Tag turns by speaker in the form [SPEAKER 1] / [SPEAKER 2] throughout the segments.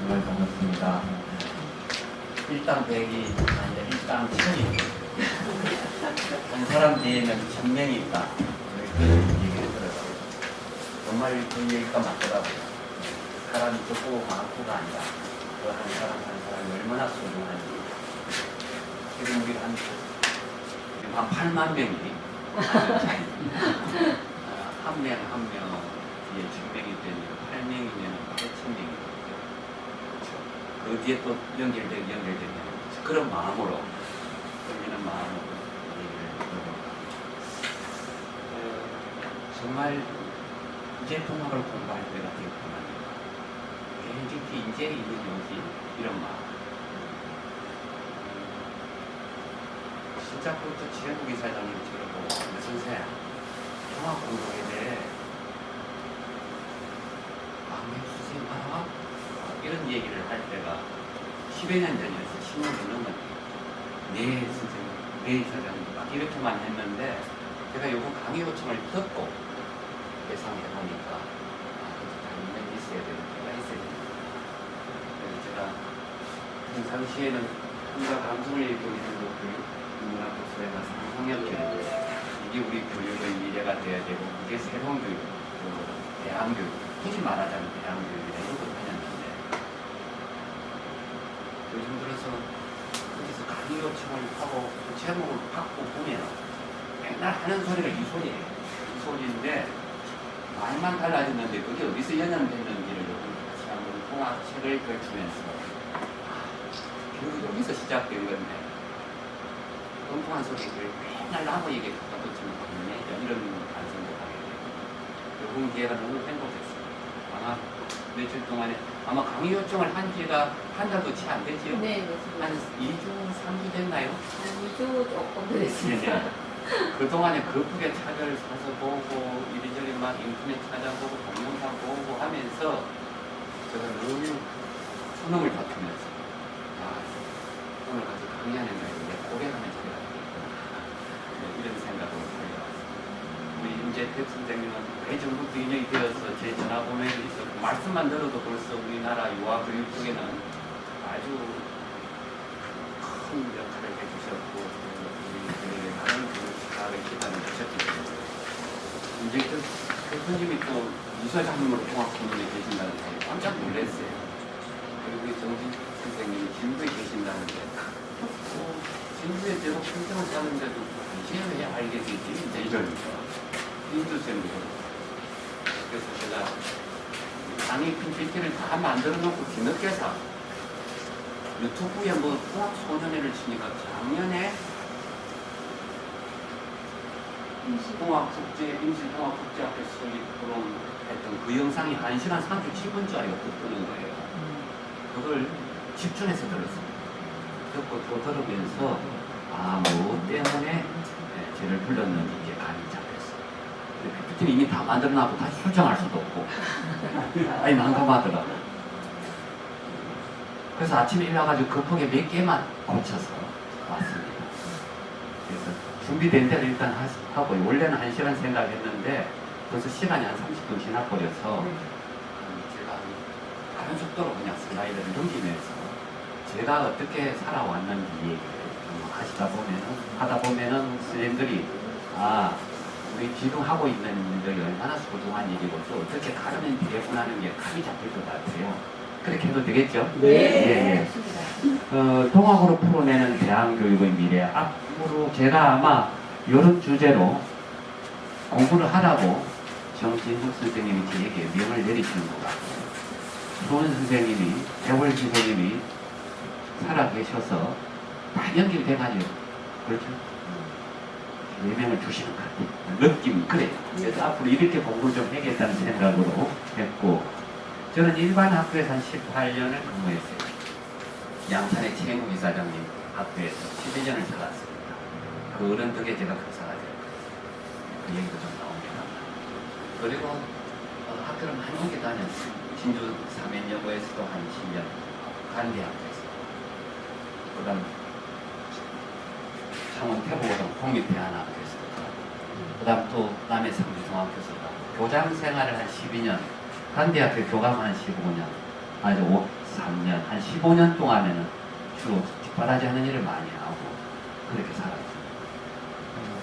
[SPEAKER 1] 정말 반갑습니다. 일당백이 아니라 일당천이 한 사람 뒤에는 1000명이 있다. 그런 얘기를 들었어요. 정말 그 얘기가 맞더라고요. 사람이 적고 많고가 아니라 그 한 사람 한 사람이 얼마나 소중한지. 지금 우리 한 8만 명이 한 명 한 명 뒤에 1000명이 되면 8명이면 8,000명이 되죠. 그렇죠. 그 뒤에 또 연결되면 그런 마음으로 떨리는 마음으로 얘기를 들어봅니다. 정말 이제 통합을 공부할 때가 되었구나. 특히 인재에 있는 여기 이런 마음. 시작부터 최현국 이사장님 저러고 선생 통합 공부에 대해 수생 알아? 이런 얘기를 할 때가 10여 년 전이었어요. 10년 전은 네 선생님, 네 이사장님 막 이렇게만 했는데 제가 요번 강의 요청을 듣고 예상해보니까 당연히 있어야 되는 때가 있어야 됩니다. 그래서 제가 평상시에는 혼자 감성을 얘기하는 것들 문화교수회나 상상력교육 이게 우리 교육의 미래가 돼야 되고 이게 새로운 교육, 대안교육 굳이 말하자면 대안교육이라 이런 걸 다녔는데 요즘 들어서 거기서 강의 요청을 하고 그 제목을 받고 보면 맨날 하는 소리가 이 소리예요. 이 소리인데 말만 달라졌는데 그게 어디서 연연됐는지를 같이 한번 통합책을 펼치면서 교육이 여기서 시작된 건데 엉뚱한 소리를 맨날 나무 얘기 갖다 붙이는 거거든요. 이런 반성도 하게 되고 이번 기회가 너무 행복했어요. 아마 며칠 동안에 아마 강의 요청을 한 지가 한 달도 채 안 되지요?
[SPEAKER 2] 네, 맞습니다.
[SPEAKER 1] 한 2주, 3주 됐나요?
[SPEAKER 2] 한 2주 조금 됐습니다.
[SPEAKER 1] 네. 그동안에 급하게 책을 사서 보고 이리저리 막 인터넷 찾아보고 동영상 보고 하면서 제가 늘 수능을 다투면서 오늘 가서 강의하는 거예요. 내 고백하면 제가 이런 생각으로 달려왔습니다. 우리 임재택 선생님은 대전부터 인연이 되어서 제 전화번호에 있었고 말씀만 들어도 벌써 우리나라 유아 교육 쪽에는 아주 큰 역할을 해주셨고 우리들에게 많은 교육사를 기반을 주셨기 때문에 임재택 교수님이 또 이사장님으로 통합부문에 계신다는 게 깜짝 놀랐어요. 그리고 우리 정진 선생님이 진도에 계신다는데 진도에 제가 평생을 사는데도 이제 왜 알게 되지? 이제 이러니까 인도쌤도 그래서 제가 강의 PPT를 다 만들어 놓고 뒤늦게서 유튜브에 뭐 통합소년회를 치니까 작년에 임실통합국제학교 설립 토론 했던 그 영상이 1시간 37분짜리가 뜨는 거예요. 그걸 집중해서 들었습니다. 듣고 또 들으면서 뭐 때문에 쟤를 불렀는지 이제 감이 잡혔어요. PPT는 이미 다 만들어놔도 다시 수정할 수도 없고 아니 난감하더라고. 그래서 아침에 일어나가지고 급하게 몇 개만 고쳐서 왔습니다. 그래서 준비된 대로 일단 하고 원래는 1시간 생각했는데 벌써 시간이 한 30분 지나버려서 제가 다른 속도로 그냥 슬라이드를 넘기면서 제가 어떻게 살아왔는지 얘기를 하다 보면은 선생님들이 우리 지금 하고 있는 일들이 얼마나 소중한 일이고 또 어떻게 가르면 되겠구나 하는 게 감이 잡힐 것 같아요. 그렇게 해도 되겠죠?
[SPEAKER 2] 네.
[SPEAKER 1] 통합으로 풀어내는 대한교육의 미래. 앞으로 제가 아마 이런 주제로 공부를 하라고 정진국 선생님이 저에게 명을 내리시는 것 같아요. 소은 선생님이, 재월 선생님이 살아계셔서 다 연결돼가지고 그렇죠? 예명을 주시는 것 같아요. 느낌이 그래요. 그래서 앞으로 이렇게 공부를 좀 해야겠다는 생각으로 했고 저는 일반 학교에서 한 18년을 근무했어요. 양산의 최현국 이사장님 학교에서 11년을 살았습니다. 그 어른 덕에 제가 교사가 되었어요. 그 얘기도 좀 나옵니다. 그리고 학교를 많이 옮겨 다녔어요. 진주 사면여고에서도 한 10년, 간대학교에서. 그 다음 창원 태보고등 홍익대안학교에서도 그 다음 또 남해 상주중학교에서도 교장 생활을 한 12년, 간대학교 교감 한 15년, 아주 3년, 한 15년 동안에는 주로 뒷바라지 하는 일을 많이 하고 그렇게 살았어요.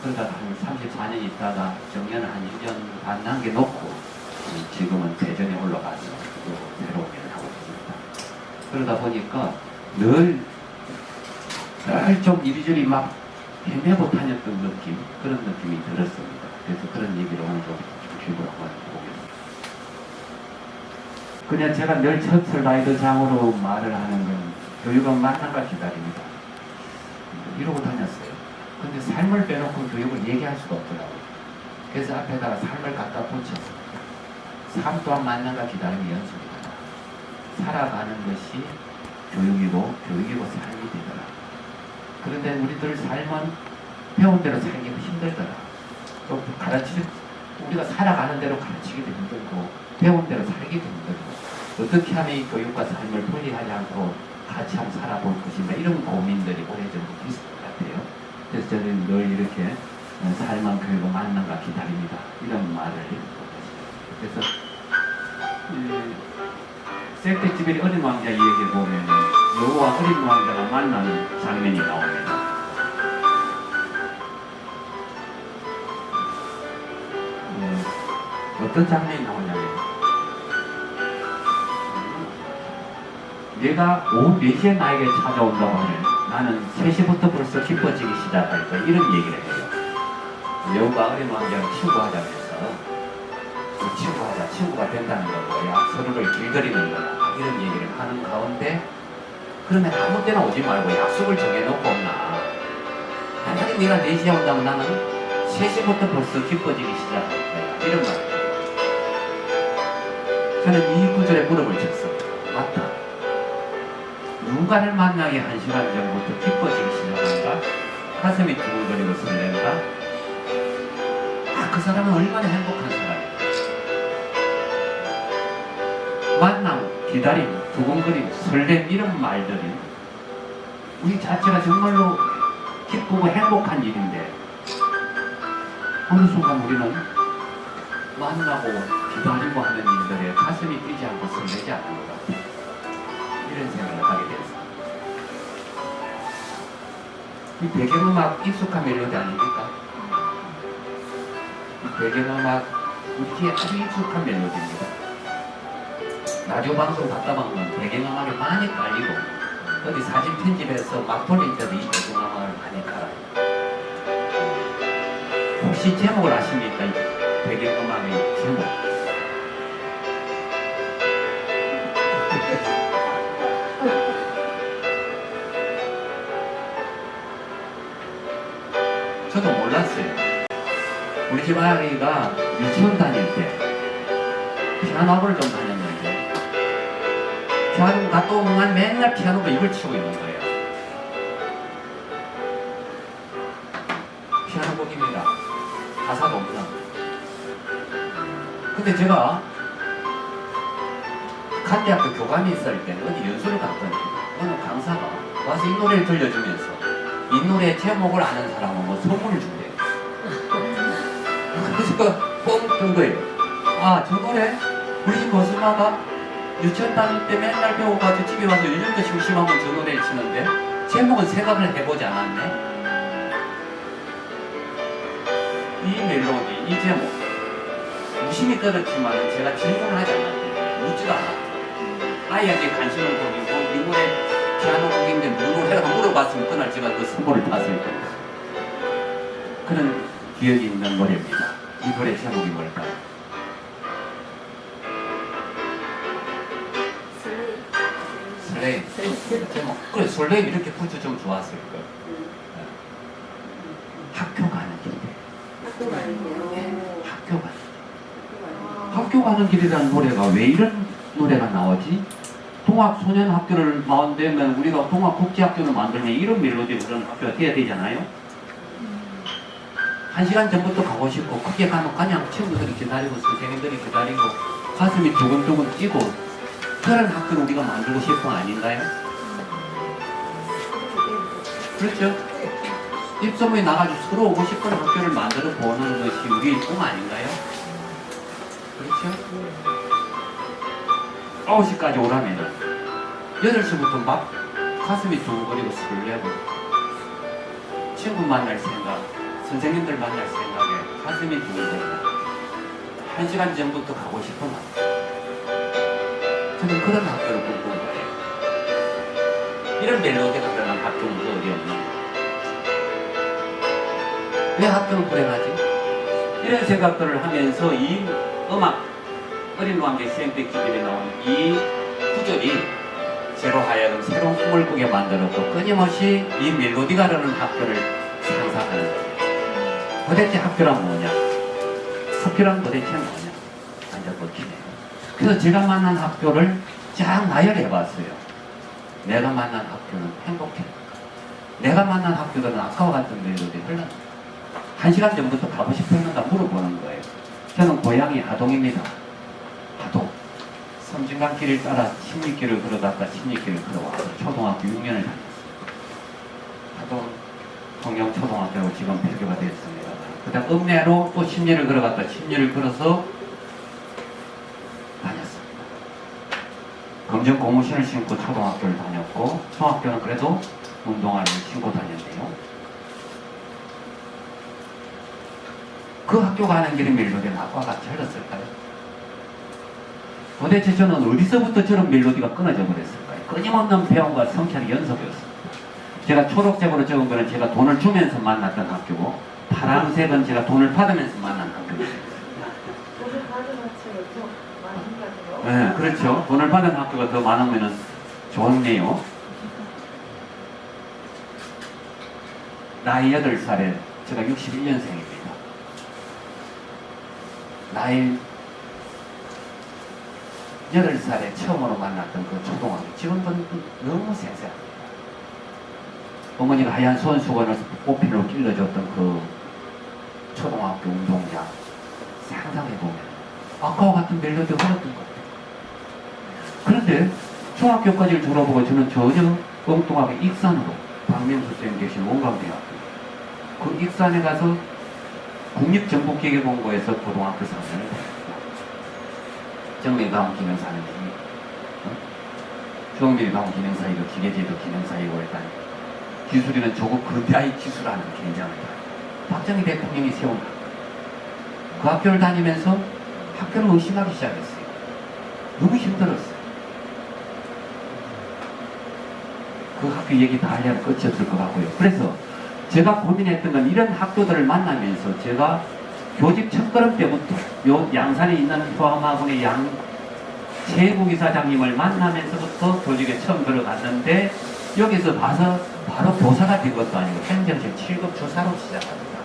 [SPEAKER 1] 그러다가 한 34년 있다가 정년을 한 1년 반 남겨놓고 지금은 대전에 올라가서 또 새로운 일을 하고 있습니다. 그러다 보니까 늘 좀 이리저리 막 헤매고 다녔던 느낌, 그런 느낌이 들었습니다. 그래서 그런 얘기를 오늘 좀 주로 한번 보겠습니다. 그냥 제가 늘 첫 슬라이드장으로 말을 하는 건 교육은 만남과 기다립니다. 이러고 다녔어요. 근데 삶을 빼놓고 교육을 얘기할 수가 없더라고요. 그래서 앞에다가 삶을 갖다 붙였습니다. 삶 또한 만남과 기다림의 연속이다. 살아가는 것이 교육이고 교육이고 삶이 되더라. 그런데 우리들 삶은 배운 대로 살기가 힘들더라. 또 우리가 살아가는 대로 가르치기도 힘들고 배운 대로 살기도 힘들고 어떻게 하면 이 교육과 삶을 분리하지 않고 같이 한번 살아볼 것인가 이런 고민들이 오래전부터 있을 것 같아요. 그래서 저는 늘 이렇게 삶은 교육과 만남과 기다립니다. 이런 말을 그래서 섹테지벨이 어린 왕자 이야기에 보면 여호와 어린 왕자가 만나는 장면이 나옵니다. 어떤 장면이 나오냐면 내가 오후 4시에 나에게 찾아온다고 하면 나는 3시부터 벌써 기뻐지기 시작할 거야. 이런 얘기를 해요. 여우가 어린 왕자를 친구하자면서 친구하자, 친구가 된다는 건 뭐야? 서로를 길들이는 거야. 이런 얘기를 하는 가운데 그러면 아무 때나 오지 말고 약속을 정해놓고 온나. 만약에 네가 4시에 온다면 나는 3시부터 벌써 기뻐지기 시작할 거야. 이런 말이에요. 저는 이 구절에 무릎을 쳤습니다. 맞다. 누군가를 만나기 1시간 전부터 기뻐지기 시작한가? 가슴이 두근거리고 설렌가? 그 사람은 얼마나 행복한 사람이야. 만남, 기다림, 두근거림, 설렘 이런 말들이 우리 자체가 정말로 기쁘고 행복한 일인데 어느 순간 우리는 만나고 기다리고 하는 일들에 가슴이 뛰지 않고 설레지 않는 것 같아요. 이런 생각을 하게 됐습니다. 이 배경음악 익숙한 멜로디 아닙니까? 이 배경음악 우리에게 아주 익숙한 멜로디입니다. 라디오 방송 갔다 보면 배경음악이 많이 깔리고 어디 사진 편집해서 막 돌릴 때도 이 배경음악을 많이 깔아요. 혹시 제목을 아십니까? 이 배경음악의 제목. 저도 몰랐어요. 우리 집 아이가 유치원 다닐 때 피아노 학원을 좀 다녔는데 피아노 갔다 오면 난 맨날 피아노가 입을 치고 있는 거예요. 피아노 곡입니다. 가사가 없나. 근데 제가 간대학교 교감이 있을 때는 어디 연수를 갔더니 어느 강사가 와서 이 노래를 들려주면서 이 노래 제목을 아는 사람은 뭐 선물을 준대요. 그래서 뻥 뜬 거예요. 아, 저 노래 우리 집 거스마가 유치원 다닐 때 맨날 배워가지고 집에 와서 요즘도 심심하면 저 노래를 치는데 제목은 생각을 해보지 않았네. 이 멜로디, 이 제목 무심히 들었지만 제가 질문을 하지 않았대요. 묻지도 않았대요. 아이에게 관심을 보이고 이 노래 피아노 곡인데 무슨 노래라고 물어봤으면 그날 제가 그 선물을 받을 겁니다. 그런 기억이 있는 노래입니다. 이 노래 제목이 뭘까요? 설레임. 제목. 그래, 설레임 이렇게 붙여주면 좋았을 거예요. 학교 가는 길.
[SPEAKER 2] 학교 가는 길이요.
[SPEAKER 1] 학교 가는 길. 학교 가는 길이라는 노래가 왜 이런 노래가 나오지? 통합소년학교를 만들면 우리가 통합국제학교를 만들면 이런 멜로디로 그런 학교가 돼야 되잖아요. 1시간 전부터 가고 싶고 크게 가면 그냥 친구들이 기다리고 선생님들이 기다리고 가슴이 두근두근 뛰고 그런 학교를 우리가 만들고 싶은 거 아닌가요? 그렇죠? 입소문이 나가지고 서로 오고 싶은 학교를 만들어 보는 것이 우리의 꿈 아닌가요? 그렇죠? 9시까지 오라면은 8시부터 막 가슴이 두근거리고 설레고 친구 만날 생각, 선생님들 만날 생각에 가슴이 두근거리고 1시간 전부터 가고 싶은 학교. 저는 그런 학교를 꿈꾸는 거예요. 이런 멜로디가 들어간 학교는 그 어디 없는 거예요. 왜 학교는 불행하지? 이런 생각들을 하면서 이 음악, 어린 왕자 CMP 기들에 나온 이 구절이 제로 하여금 새로운 꿈을 꾸게 만들었고 끊임없이 이 멜로디가 흐르는 학교를 상상하는 거예요. 도대체 학교란 뭐냐? 학교란 도대체 뭐냐? 완전 멋지네요. 그래서 제가 만난 학교를 쫙 나열해 봤어요. 내가 만난 학교는 행복해. 내가 만난 학교들은 아까와 같은 멜로디 흘러나. 1시간 전부터 가고 싶었는가 물어보는 거예요. 저는 고향이 하동입니다. 하동. 섬진강 길을 따라 신립길을 걸어갔다 신립길을 걸어와서 초등학교 6년을 다녔어요. 하동 통영초등학교로 지금 폐교가 됐습니다. 그 다음 읍내로 또 10리를 걸어갔다 10리를 걸어서 다녔습니다. 검정 고무신을 신고 초등학교를 다녔고 중학교는 그래도 운동화를 신고 다녔네요. 그 학교 가는 길의 멜로디는 아까와 같이 흘렀을까요? 도대체 저는 어디서부터 저런 멜로디가 끊어져 버렸을까요? 끊임없는 배움과 성찰의 연속이었습니다. 제가 초록색으로 적은 거는 제가 돈을 주면서 만났던 학교고 파란색은 제가 돈을 받으면서 만난 학교입니다.
[SPEAKER 2] 돈을 받은 학생이 더 많은 거죠?
[SPEAKER 1] 네, 그렇죠. 돈을 받은 학교가 더 많으면 좋네요. 나이 8살에 제가 61년생입니다. 나이 8살에 처음으로 만났던 그 초등학교. 지금도 너무 생생합니다. 어머니가 하얀 손수건을 꽃필로 찔러줬던 그 초등학교 운동장. 상상해보면 아까와 같은 멜로디가 흘렀던 것 같아요. 그런데 중학교까지 졸업하고 저는 전혀 엉뚱하게 익산으로 박명수 선생님 계신 원광대학교 그 익산에 가서 국립정보기계본고에서 고등학교 3년을 다녔습니다. 정밀과학 기능사는 중밀과학 기능사이고 기계제도 기능사이고 일단 기술이는 조국 근대화의 기술하는 개념을 박정희 대통령이 세운 그 학교를 다니면서 학교를 의심하기 시작했어요. 너무 힘들었어요. 그 학교 얘기 다 하려면 끝이 없을 것 같고요. 그래서 제가 고민했던 건 이런 학교들을 만나면서 제가 교직 첫걸음 때부터 요 양산에 있는 효암학원의 최국 이사장님을 만나면서부터 교직에 처음 들어갔는데 여기서 봐서 바로 교사가 된 것도 아니고 행정실 7급 주사로 시작합니다.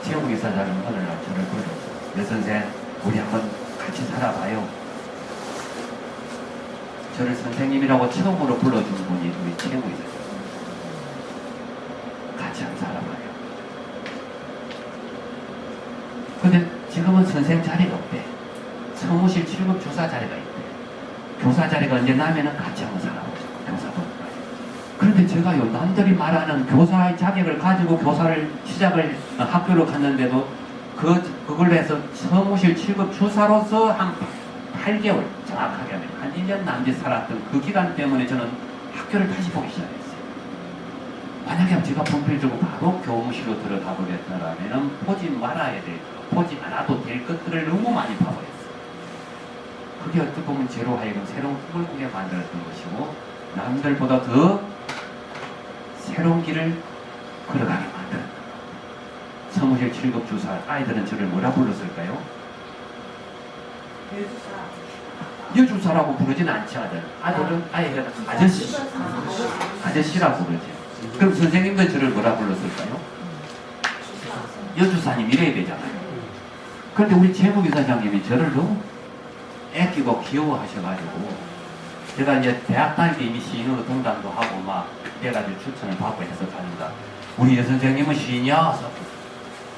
[SPEAKER 1] 최국 이사장님 어느 날 저를 불렀어요. 내 선생 우리 한번 같이 살아봐요. 저를 선생님이라고 처음으로 불러준 분이 우리 최국 이사장. 같이 한번 살아봐요. 근데 지금은 선생 자리가 없대. 사무실 7급 교사 자리가 있대. 교사 자리가 언제 나면은 같이 한번 살아보자. 교사도. 그런데 제가요, 남들이 말하는 교사의 자격을 가지고 교사를 시작을 학교로 갔는데도 그걸로 해서 사무실 7급 교사로서 한 8개월, 정확하게 하면 한 1년 남짓 살았던 그 기간 때문에 저는 학교를 다시 보기 시작했어요. 만약에 제가 분필 들고 바로 교무실로 들어가 버렸더라면 보지 말아야 될, 보지 않아도 될 것들을 너무 많이 봐버렸어요. 그게 어떻게 보면 제로 하여금 새로운 꿈을 꾸게 만들었던 것이고 남들보다 더 새로운 길을 걸어가게 만들었다. 사무실 7급 주사 아이들은 저를 뭐라 불렀을까요? 여주사라고 부르진 않지 아들은 아이들 아저씨 아저씨라고 부르지. 그럼 선생님도 저를 뭐라 불렀을까요? 여주사님 이래야 되잖아요. 그런데 우리 최국 이사장님이 저를 너무 애끼고 귀여워하셔가지고 제가 이제 대학 다닐 때 이미 시인으로 등단도 하고 막 이래가지고 추천을 받고 해서 갑니다. 우리 여선생님은 시인이야.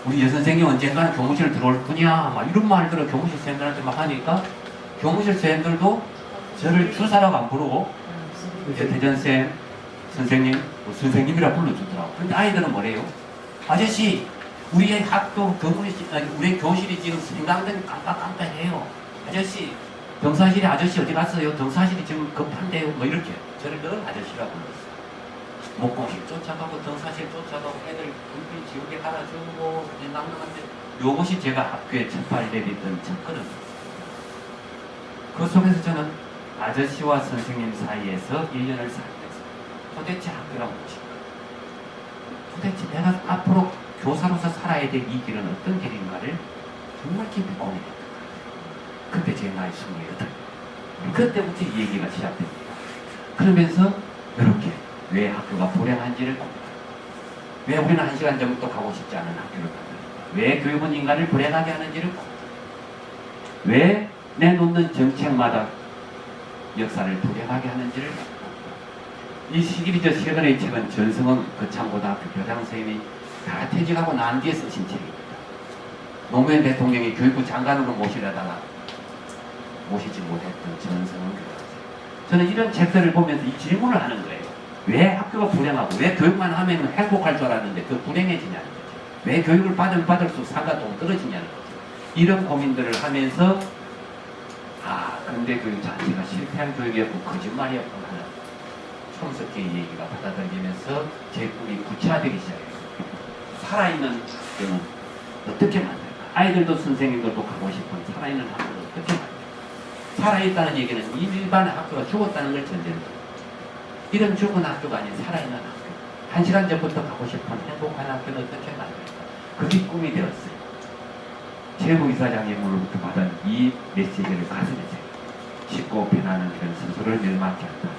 [SPEAKER 1] 우리 여선생님 언젠가는 교무실 들어올 뿐이야. 막 이런 말들을 교무실 선생님들한테 막 하니까 교무실 선생님들도 저를 주사라고 안 부르고 대전쌤 선생님, 선생님이라 불러주더라고. 근데 아이들은 뭐래요? 아저씨, 우리의 학교 우리 교실이 지금 생강등이 깜빡깜빡해요. 아저씨, 정사실이 아저씨 어디 갔어요? 정사실이 지금 급한데요? 뭐 이렇게 저를 늘 아저씨라고 불렀어요. 목공식 쫓아가고 정사실 쫓아가고 애들 군비 지옥에 갈아주고 낭낭한데 요것이 제가 학교에 첫발 내딛던 첫 걸음이었어요. 그 속에서 저는 아저씨와 선생님 사이에서 1년을 살면서 도대체 학교란 무엇인가? 도대체 내가 앞으로 교사로서 살아야 될 이 길은 어떤 길인가를 정말 깊이 고민했던 거예요. 그때 제 나이 28. 그때부터 이 얘기가 시작됩니다. 그러면서 이렇게 왜 학교가 불행한지를 봅니다. 왜 우리는 1시간 전부터 가고 싶지 않은 학교를 가는가? 왜 교육은 인간을 불행하게 하는지를 봅니다. 왜 내놓는 정책마다 역사를 불행하게 하는지를 봅니다. 이 시기리저 최근의 책은 전승원 거창고등학교 교장 선생님이 다 퇴직하고 난 뒤에 쓰신 책입니다. 노무현 대통령이 교육부 장관으로 모시려다가 모시지 못했던 전승원 교장 선생님. 저는 이런 책들을 보면서 이 질문을 하는 거예요. 왜 학교가 불행하고 왜 교육만 하면 행복할 줄 알았는데 그 불행해지냐는 거죠. 왜 교육을 받으면 받을수록 상가동 떨어지냐는 거죠. 이런 고민들을 하면서 근데 교육 자체가 실패한 교육이었고 거짓말이었구나 하는 촌스럽게 얘기가 받아들이면서 제 꿈이 구체화되기 시작했어요. 살아있는 학교는 어떻게 만들까? 아이들도 선생님들도 가고 싶은 살아있는 학교를 어떻게 만들까? 살아있다는 얘기는 일반 학교가 죽었다는 걸 전제합니다. 이런 죽은 학교가 아닌 살아있는 학교. 1시간 전부터 가고 싶은 행복한 학교는 어떻게 만들까? 그게 꿈이 되었어요. 최고 이사장님으로부터 받은 이 메시지를 가슴에 새겨 쉽고 편안한 이런 스스로를 멸망케 한다.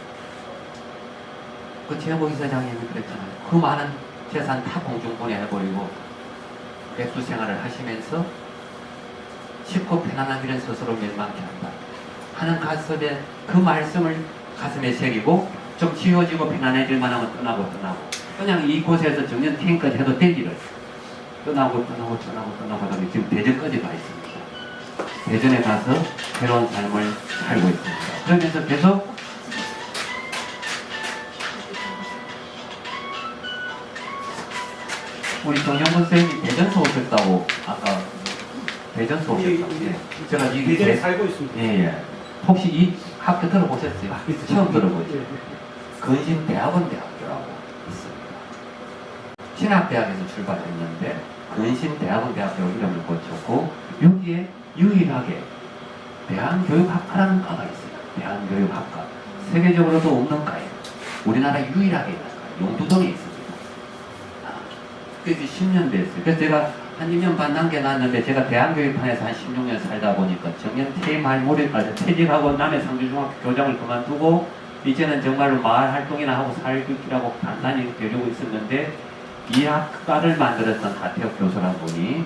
[SPEAKER 1] 그 최고 이사장님이 그랬잖아요. 그 많은 재산 다 공중분해해버리고 백수 생활을 하시면서 쉽고 편안한 이런 스스로 멸망케 한다 하는 가슴에 그 말씀을 가슴에 새기고 좀 지워지고 편안해질 만하면 떠나고 그냥 이곳에서 정년 퇴임까지 해도 될 일을 떠나고 하다가 지금 대전까지 가 있습니다. 대전에 가서 새로운 삶을 살고 있습니다. 그러면서 계속 우리 정영훈 선생님이 대전서 오셨다고 아까 대전서 오셨다고 제가 이
[SPEAKER 3] 대전에 살고 있습니다.
[SPEAKER 1] 예. 혹시 이 학교 들어보셨어요? 처음 들어보죠. 근신대학원 대학교라고 있습니다. 신학대학에서 출발했는데 근신대학원 대학교로 이름을 고쳤고 여기에 유일하게 대한교육학과라는 과가 있어요. 대한교육학과. 세계적으로도 없는 과예요. 우리나라 유일하게 있는 과. 용두동에 있습니다. 그게 10년 됐어요. 그래서 제가 한 2년 반 남겨놨는데 제가 대한교육판에서 한 16년 살다 보니까 정년 퇴임할 무렵까지 퇴직하고 남해 상주중학교 교장을 그만두고 이제는 정말로 마을 활동이나 하고 살기라고 간단히 되려고 있었는데 이 학과를 만들었던 하태혁 교수라는 분이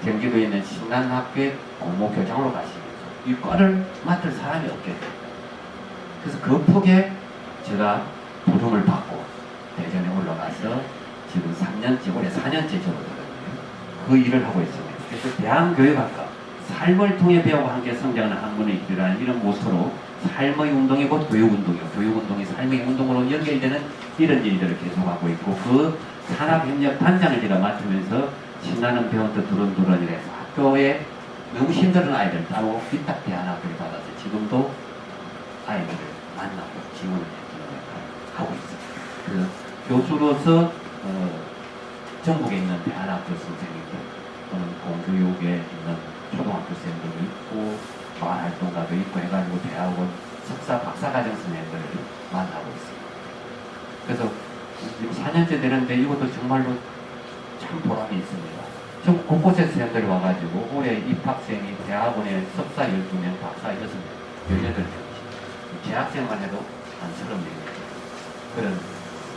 [SPEAKER 1] 경기도에 있는 신간학교의 공모교장으로 가시면서 이 과를 맡을 사람이 없게 됩니다. 그래서 그 폭에 제가 부름을 받고 대전에 올라가서 지금 3년째, 올해 4년째 접어들었거든요. 그 일을 하고 있습니다. 그래서 대한교육학과, 삶을 통해 배우고 함께 성장하는 학문의 길이라는 이런 모토로 삶의 운동이 곧 교육운동이고 교육운동이 삶의 운동으로 연결되는 이런 일들을 계속하고 있고 그 산업협력단장을 제가 맡으면서 신나는 배운터 두런두런이라 해서 학교에 너무 힘든 아이들 따로 위탁 대안학교를 받아서 지금도 아이들을 만나고 지원을 해주는 역할을 하고 있습니다. 그 교수로서 전국에 있는 대안학교 선생님들 또는 공교육에 있는 초등학교 선생님들도 있고 마을활동가도 있고 해가지고 대학원 석사 박사과정 선생님들을 만나고 있습니다. 그래서 지금 4년째 되는데 이것도 정말로 참 보람이 있습니다. 전국 곳곳에 선생님들이 와가지고 올해 입학생이 대학원에 석사 12명, 박사 6명, 18명씩 재학생만 해도 한 30명 그런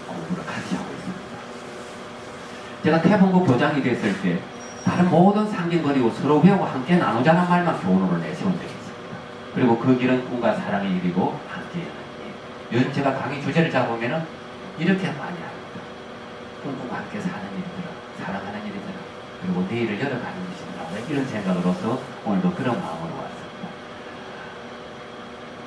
[SPEAKER 1] 공부를 같이 하고 있습니다. 제가 태봉고 교장이 됐을 때 다른 모든 상징 버리고 서로 배우고 함께 나누자는 말만 교훈으로 내세운 적이 있습니다. 그리고 그 길은 꿈과 사랑의 일이고 함께하는 일. 요즘 제가 강의 주제를 잡으면은 이렇게 많이 합니다. 꿈과 함께 사는 일이더라, 사랑하는 일이더라, 그리고 내일을 열어가는 것이더라. 이런 생각으로서 오늘도 그런 마음으로 왔습니다.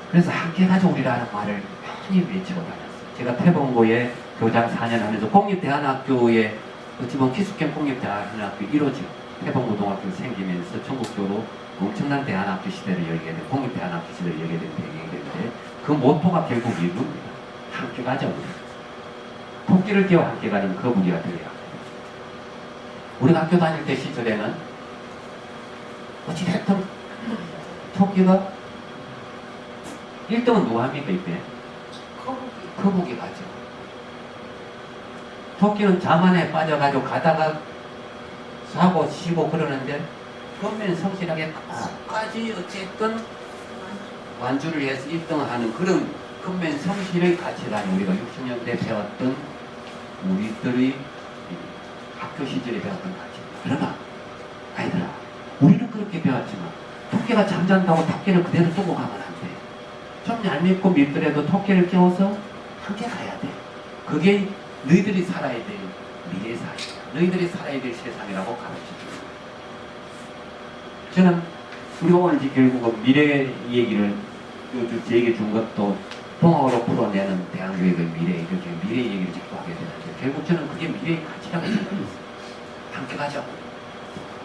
[SPEAKER 1] 그래서 함께 가져오리라는 말을 많이 외치고 다녔어요. 제가 태봉고에 교장 4년 하면서 공립대안학교에 어찌 보면 기숙형 공립대안학교 1호지 태봉고등학교 생기면서 전국적으로 엄청난 대한학교 시대를 열게 된, 공립 대한학교 시대를 열게 된 배경이 되는데 그 모토가 결국 이겁니다. 함께 가자 우리. 토끼를 끼워 함께 가는 그 무리가 되어야 합니다. 우리가 학교 다닐 때 시절에는 어찌됐든 토끼가 1등은 누가 합니까 이때?
[SPEAKER 2] 거북이.
[SPEAKER 1] 거북이 가죠. 토끼는 자만에 빠져가지고 가다가 사고 쉬고 그러는데 그러면 성실하게 끝까지 어쨌든 완주를 해서 1등을 하는 그런 근면 성실의 가치라니 우리가 60년대 배웠던 우리들의 학교 시절에 배웠던 가치. 그러나 아이들아 우리는 그렇게 배웠지만 토끼가 잠잔다고 토끼를 그대로 두고 가면 안 돼. 좀 얄밉고 밉더라도 토끼를 깨워서 함께 가야 돼. 그게 너희들이 살아야 될 미래 사회야. 너희들이 살아야 될 세상이라고 가르쳐줍니다. 저는 우리가 오늘 결국은 미래 얘기를 저에게 준 것도 동학으로 풀어내는 대한교육의 미래, 미래 얘기를 자꾸 하게 되는데 결국 저는 그게 미래의 가치라고 생각했어요. 함께 가자고.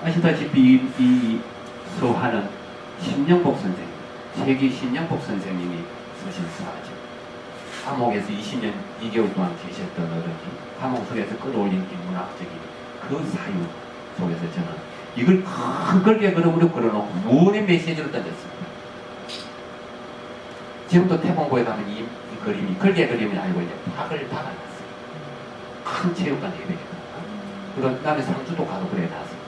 [SPEAKER 1] 아시다시피 이 수화는 신영복 선생님, 세기 신영복 선생님이 쓰신 수화죠. 감옥에서 20년 2개월 동안 계셨던 어른이 감옥 속에서 끌어올린 인문학적인 그 사유 속에서 저는 이걸 큰 걸게 그림으로 그려놓고 무언의 메시지를 던졌습니다. 지금도 태봉고에 가면 이 그림이 걸게 그림을 알고 이제 박을 박아놨어요. 큰 체육관 예배가. 그런 다음에 상주도 가고 그래 놨어요.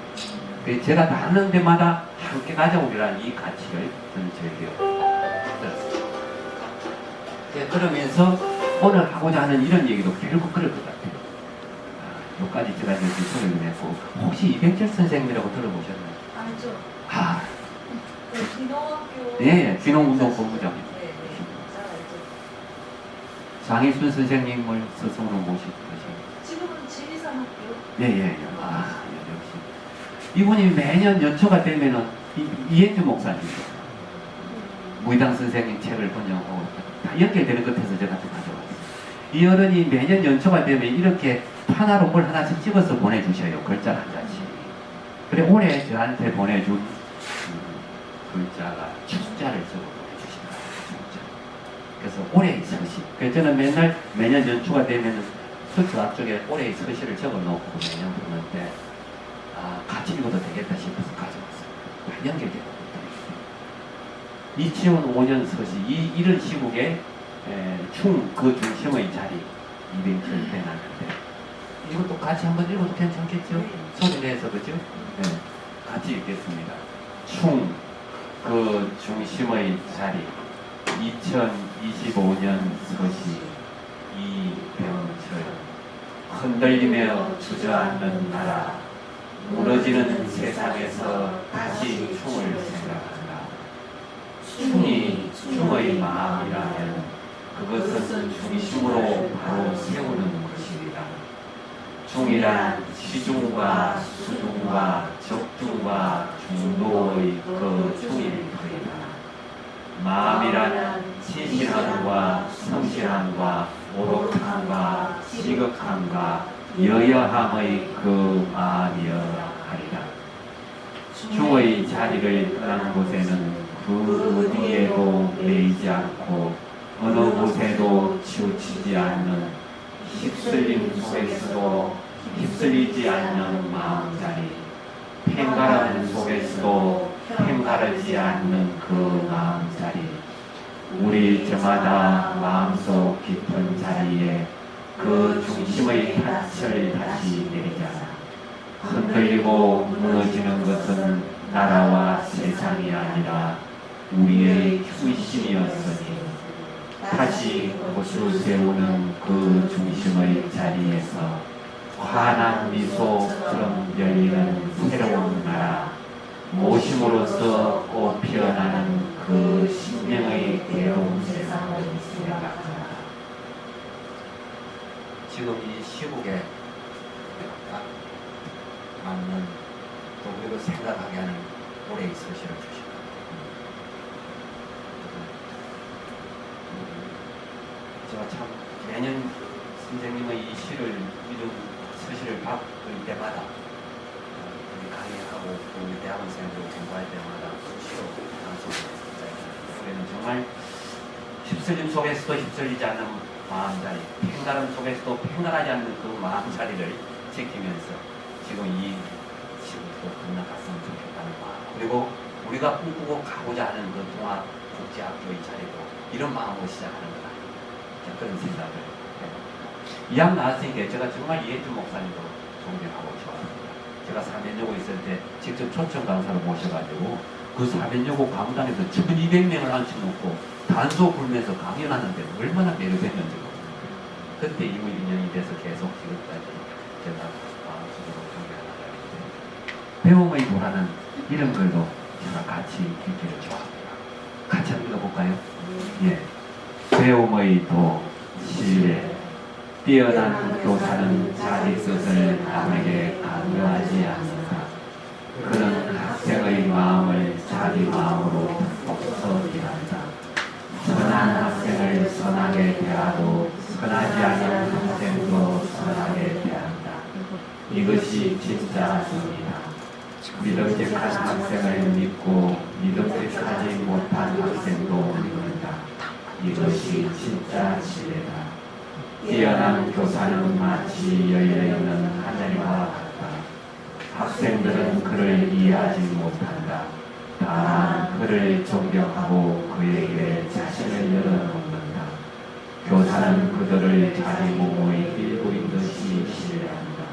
[SPEAKER 1] 그래서 제가 다는 데마다 함께 가져오리라는 이 가치를 저는 저에게 들었습니다. 그러면서 오늘 하고자 하는 이런 얘기도 결국 그럴 것 같아요. 여기까지 제가 이제 소리를 냈고 혹시 이병철 선생님이라고 들어보셨나요?
[SPEAKER 2] 알죠.
[SPEAKER 1] 아,
[SPEAKER 2] 네, 귀농학교.
[SPEAKER 1] 네, 귀농운동 본부장.
[SPEAKER 2] 네, 네. 잘 알죠.
[SPEAKER 1] 장희순 선생님을 스승으로 모시고 계십니다.
[SPEAKER 2] 지금은 지리산학교.
[SPEAKER 1] 예. 아, 역시. 이분이 매년 연초가 되면은 이현주 목사님이죠. 무의당 선생님 책을 번역하고 다 연결되는 것에서 제가 좀 가져왔어요. 이 어른이 매년 연초가 되면 이렇게 하나로 뭘 하나씩 찍어서 보내주셔요. 글자 한 장씩. 그래 올해 저한테 보내준 글자가 축자를 적어 보내주신다. 축자. 그래서 올해의 서시. 그래서 저는 매년 연초가 되면 서초 앞쪽에 올해의 서시를 적어놓고 매년 보는데 같이 읽어도 되겠다 싶어서 가져왔어요. 다 연결되고 있다. 2005년 서시 이런 시국에 그 중심의 자리 이병철 빼놨는데 이것도 같이 한번 읽어도 괜찮겠죠?
[SPEAKER 2] 네.
[SPEAKER 1] 소리 내서 그죠? 네. 같이 읽겠습니다. 그 중심의 자리 2025년 서시 이병철 흔들리며 주저앉는 나라 무너지는 세상에서 다시 충을 생각한다. 충의 마음이라면 그것은 중심으로 바로 세우는 것입니다. 충이란 시중과 수중과 적중과 중도의 그 충일입니다. 마음이란 진실함과 성실함과 오롯함과 지극함과 여여함의 그 마음이여 하리라. 충의 자리를 떠난 곳에는 그 어디에도 매이지 않고 어느 곳에도 치우치지 않는 휩쓸림 속에서도 휩쓸리지 않는 마음자리, 팽가름 속에서도 팽가르지 않는 그 마음자리, 우리 저마다 마음속 깊은 자리에 그 중심의 닻을 다시 내리자. 흔들리고 무너지는 것은 나라와 세상이 아니라 우리의 휴심이었으니 다시 곳을 세우는 그 중심의 자리에서 환한 미소처럼 열리는 새로운 나라, 모심으로써 꽃 피어나는 그 신명의 괴로운 세상을 생각한다. 지금 이 시국에 딱 맞는 또 우리가 생각하게 하는 올해의 서시를 주십니다. 제가 참 매년 선생님의 이 시를 이런 서시를 받을 때마다 우리 강의하고 우리 대학원생들 공부할 때마다 억지로 우리는 정말 휩쓸림 속에서도 휩쓸리지 않는 마음자리, 팽가름 속에서도 팽가하지 않는 그 마음자리를 지키면서 지금 이 시부터 건너갔으면 좋겠다는 마음, 그리고 우리가 꿈꾸고 가고자 하는 그 동아 국제학교의 자리도 이런 마음으로 시작하는 거다. 그런 생각을 해봅니다. 이왕 나왔으니까 제가 정말 이해준 목사님도 존경하고 좋아합니다. 제가 사면여고 있을 때 직접 초청 강사를 모셔가지고 그 사면여고 강당에서 1200명을 앉혀놓고 단소 불면서 강연하는데 얼마나 매료됐는지 모릅니다. 그때 이후 인연이 돼서 계속 지금까지 제가 마음속으로 존경하는 배움의 도라는 이런 글도 제가 같이 읽기를 좋아합니다. 같이 한번 읽어볼까요? 예. 배움의 도, 신뢰, 뛰어난 교사는 자기 뜻을 남에게 강요하지 않는다. 그는 학생의 마음을 자기 마음으로 톡톡히 한다. 선한 학생을 선하게 대하고 선하지 않은 학생도 선하게 대한다. 이것이 진짜 정의다. 믿음직한 학생을 믿고 믿음직하지 못한 학생도 믿는다. 이것이 진짜 지혜다. 뛰어난 교사는 마치 열려있는 하늘과 같다. 학생들은 그를 이해하지 못한다. 다만 그를 존경하고 그에게 자신을 열어놓는다. 교사는 그들을 자기 몸의 일부인 듯이 신뢰한다.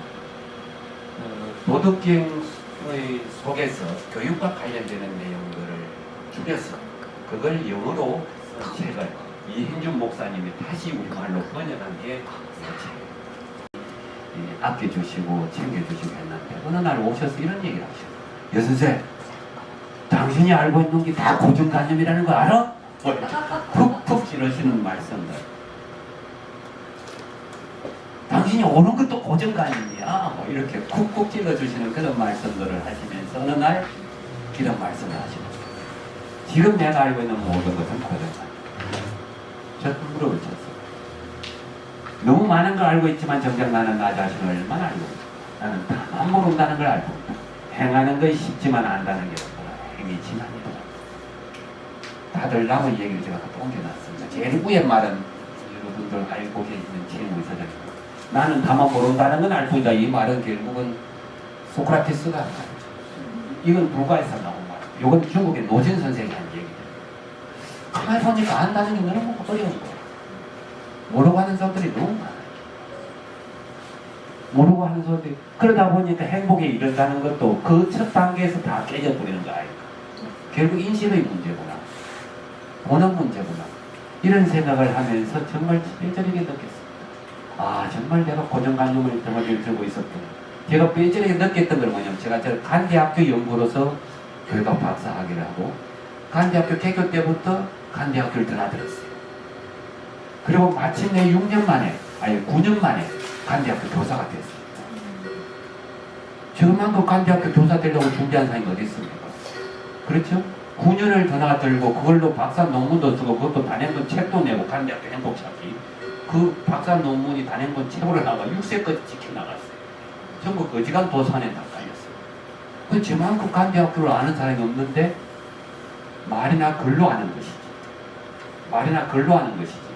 [SPEAKER 1] 도덕경의 속에서 교육과 관련되는 내용들을 줄여서 그걸 영어로 책을 이행준 목사님이 다시 우리말로 번역한 게 아껴주시고 챙겨주시고 했는데 어느 날 오셔서 이런 얘기를 하셔요. 여선생, 당신이 알고 있는 게 다 고정관념이라는 거 알아? 푹푹 찌르시는 말씀들. 당신이 오는 것도 고정관념이야. 뭐 이렇게 쿡쿡 찔러주시는 그런 말씀들을 하시면서 어느 날 이런 말씀을 하시는 거예요. 지금 내가 알고 있는 모든 것은 고정관념. 저 무릎을 쳤어요. 너무 많은 걸 알고 있지만 정작 나는 나 자신을 얼마나 알고 있다. 나는 다만 모른다는 걸 알고 있다. 행하는 것이 쉽지만 안다는 게 없구나. 행이 지난이다. 다들 남의 얘기를 제가 다 옮겨놨습니다. 제일 위에 말은 여러분들 알고 계시는 최무의사장입니다. 나는 다만 모른다는 건 알고 있다. 이 말은 결국은 소크라테스가 한 말이에요. 이건 불가에서 나온 말. 이건 중국의 노진 선생이 한 얘기예요. 가만히 보니까 안다는 게 너무 어려운 거야. 모르고 하는 사람들이 너무 많아요. 모르고 하는 사람들이. 그러다 보니까 행복에 이른다는 것도 그 첫 단계에서 다 깨져버리는 거 아닐까. 결국 인식의 문제구나. 보는 문제구나. 이런 생각을 하면서 정말 뼈저리게 느꼈습니다. 아, 정말 내가 고정관념을 덩어리를 들고 있었구나. 제가 뼈저리게 느꼈던 건 뭐냐면 제가 간대학교 연구로서 교육학 박사학위를 하고 간대학교 개교 때부터 간대학교를 드나들었어요. 그리고 마침내 6년 만에, 아니 9년 만에 간대학교 교사가 됐어요. 저만큼 간대학교 교사 되려고 준비한 사람이 어디 있습니까? 그렇죠? 9년을 드나들고 그걸로 박사 논문도 쓰고 그것도 단행본 책도 내고 간대학교 행복찾기. 그 박사 논문이 단행본 책으로 나가 6세까지 지켜나갔어요. 전부 거지간 도산에 다 깔렸어요. 그 저만큼 간대학교를 아는 사람이 없는데 말이나 글로 아는 것이지. 말이나 글로 아는 것이지.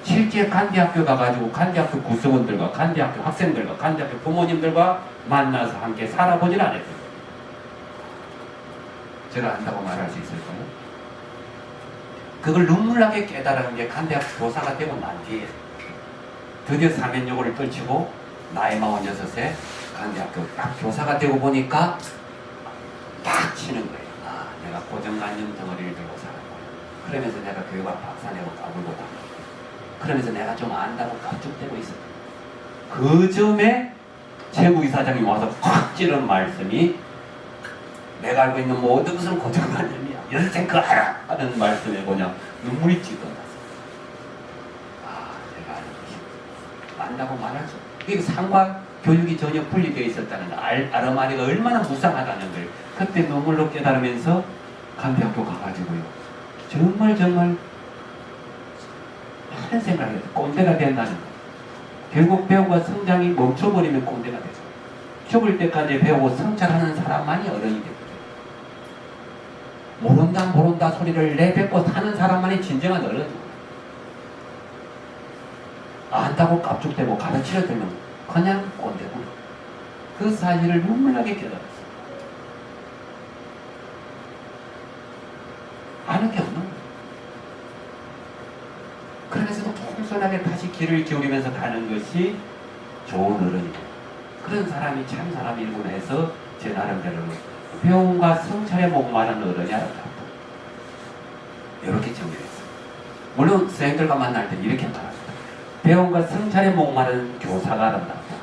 [SPEAKER 1] 실제 간대학교 가가지고 간대학교 구성원들과 간대학교 학생들과 간대학교 부모님들과 만나서 함께 살아보질 않았어요. 제가 안다고 말할 수 있을까요? 그걸 눈물나게 깨달은 게 간대학교 교사가 되고 난 뒤에 드디어 사면여고를 떨치고 나이 46에 간대학교 딱 교사가 되고 보니까 딱 치는 거예요. 아, 내가 고정관념 덩어리를 들고 살았구나. 그러면서 내가 교육학 박사내고 까불고 다녔고 그러면서 내가 좀 안다고 깜짝대고 있었다. 그 점에 최무이사장이 와서 콱 찌르는 말씀이 내가 알고 있는 모든 것은 고정관념이야. 여선생 그거 알아! 하는 말씀에 그냥 눈물이 찌꺼났어. 아, 내가 아는 것이 안다고 말할 수 없어. 이게 상과 교육이 전혀 분리되어 있었다는 거, 아르마리가 얼마나 무상하다는 걸 그때 눈물로 깨달으면서 간대학교 가가지고요. 정말 많은 생각을 해서 꼰대가 된다는 거. 결국 배움과 성장이 멈춰버리면 꼰대가 되죠. 죽을 때까지 배우고 성찰하는 사람만이 어른이 됩니다. 모른다 소리를 내뱉고 사는 사람만이 진정한 어른이고, 안다고 깝죽대고 가르치려 들면 그냥 꼰대구나. 그 사실을 눈물나게 깨달았어요. 아는 게 없는 거예요. 그러면서도 겸손하게 다시 길을 기울이면서 가는 것이 좋은 어른이고, 그런 사람이 참 사람이구나 해서 제 나름대로 배움과 성찰에 목마른 어른이 아름답다, 이렇게 정리했어요. 물론 선생님들과 만날 때 이렇게 말합니다. 배움과 성찰에 목마른 교사가 아름답다,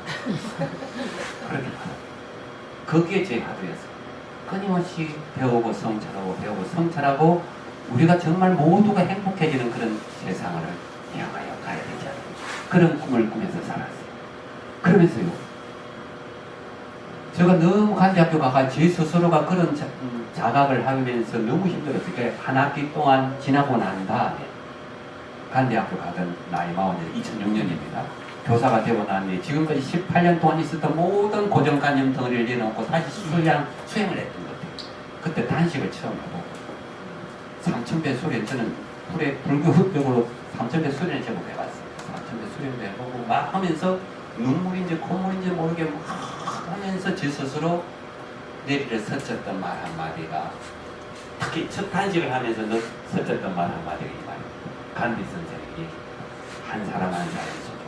[SPEAKER 1] 그렇게 말합니다. 그게 제 하도였어요. 끊임없이 배우고 성찰하고 우리가 정말 모두가 행복해지는 그런 세상을 향하여 가야 되지 않나, 그런 꿈을 꾸면서 살았어요. 그러면서요, 제가 너무 간대학교 가서 제 스스로가 그런 자각을 하면서 너무 힘들었어요. 그러니까 한 학기 동안 지나고 난 다음에, 간대학교 가던 나이 2006년입니다. 교사가 되고 난 뒤에 지금까지 18년 동안 있었던 모든 고정관념 덩어리를 내놓고 다시 수행을 했던 것 같아요. 그때 단식을 처음 해보고, 3000배 수련, 저는 불교 흑벽으로 3000배 수련을 제법 해봤어요. 3000배 수련도 해보고 막 하면서 눈물인지 콧물인지 모르게 막 하면서 제 스스로 내리를 서쳤던 말 한마디가, 특히 첫 단식을 하면서 서쳤던 말 한마디가 이 말입니다. 간디 선생의 얘기입니다. 한 사람 한 사람이 소중하다.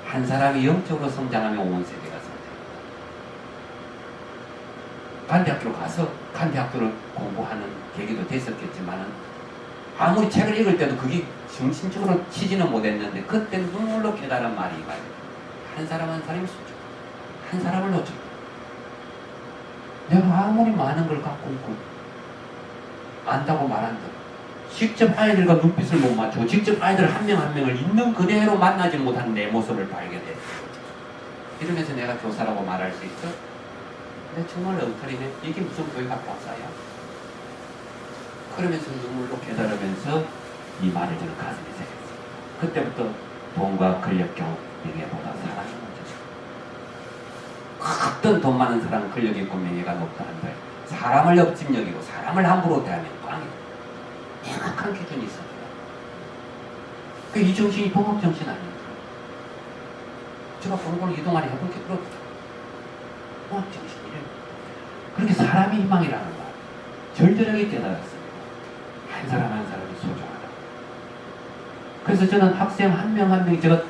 [SPEAKER 1] 한 사람이 영적으로 성장하면 온 세계가 성장한다. 간대학교로 가서 간대학교를 공부하는 계기도 됐었겠지만은, 아무리 책을 읽을 때도 그게 정신적으로 치지는 못했는데, 그때 눈물로 깨달은 말이 이 말입니다. 한 사람 한 사람이 소중하다. 한 사람을 놓쳐. 내가 아무리 많은 걸 갖고 있고 안다고 말한다, 직접 아이들과 눈빛을 못 맞추고 직접 아이들 한 명 한 명을 있는 그대로 만나지 못한 내 모습을 발견했어. 이러면서 내가 교사라고 말할 수 있어? 근데 정말 엉터리네. 이게 무슨 교육학 박사야? 그러면서 눈물로 깨달으면서 이 말을 저는 가슴에 새겼어요. 그때부터 돈과 권력경 명예보다 사랑이 먼저죠. 어떤 돈 많은 사람은 권력이 있고 명예가 높다 한들, 사람을 업집력이고 사람을 함부로 대하면 꽝이다. 명확한 기준이 있어요. 이 정신이 동업 정신 아닙니까? 제가 공부를 이동안에 해본 게 그렇다. 동업 정신이래. 그렇게 사람이 희망이라는 걸 절절하게 깨달았습니다. 한 사람 한 사람이 소중하다. 그래서 저는 학생 한 명 한 명, 제가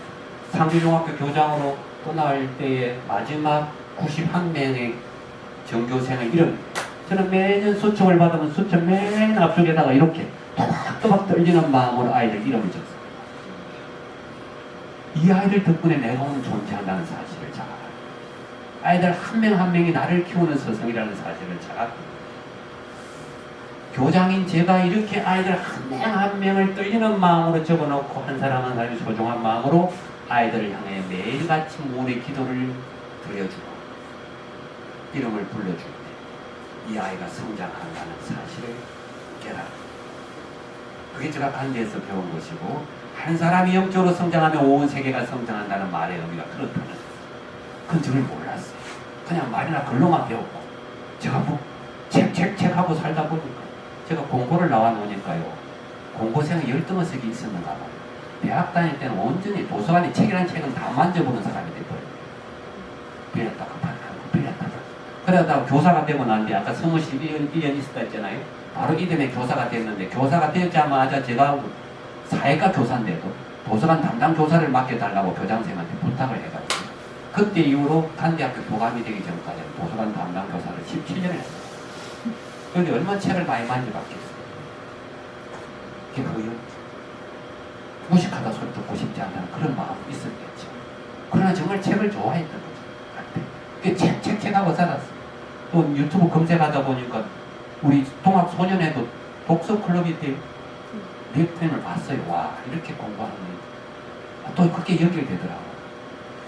[SPEAKER 1] 상주중학교 교장으로 떠날 때에 마지막 91명의 전교생을 이름, 저는 매년 수청을 받으면 수청 맨 앞쪽에다가 이렇게 또박또박 떨리는 마음으로 아이들 이름을 적습니다. 이 아이들 덕분에 내가 오늘 존재한다는 사실을 자각합니다. 아이들 한 명 한 명이 나를 키우는 서성이라는 사실을 자각합니다. 교장인 제가 이렇게 아이들 한 명 한 명을 떨리는 마음으로 적어놓고 한 사람 한 사람이 소중한 마음으로 아이들을 향해 매일같이 모래 기도를 드려주고 이름을 불러줄 때 이 아이가 성장한다는 사실을 깨달아. 그게 제가 간대에서 배운 것이고, 한 사람이 영적으로 성장하면 온 세계가 성장한다는 말의 의미가 그렇다는, 그건 저를 몰랐어요. 그냥 말이나 글로만 배웠고, 제가 뭐 책 하고 살다 보니까, 제가 공고를 나와 놓으니까요, 공고생이 열등어색이 있었는가 봐요. 대학 다닐 때는 온전히 도서관에 책이라는 책은 다 만져보는 사람이 돼버려요. 빌렸다 급하다, 빌렸다. 그러다가 교사가 되고 난 뒤에 아까 성우씨 1년 있었다 했잖아요. 바로 이듬해 교사가 됐는데, 교사가 되자마자 제가 사회과 교사인데도 도서관 담당 교사를 맡겨달라고 교장선생한테 부탁을 해가지고, 그때 이후로 간대학교 교감이 되기 전까지 도서관 담당 교사를 17년을 했어요. 여기 얼마나 책을 많이 만져봤겠어요. 그게 뭐였지? 무식하다 소리 듣고 싶지 않다는 그런 마음이 있었겠죠. 그러나 정말 책을 좋아했던 거죠. 책하고 살았어요. 또 유튜브 검색하다 보니까 우리 동학소년에도 독서클럽이 때 웹편을 봤어요. 와, 이렇게 공부하는 또 그렇게 연결되더라고요.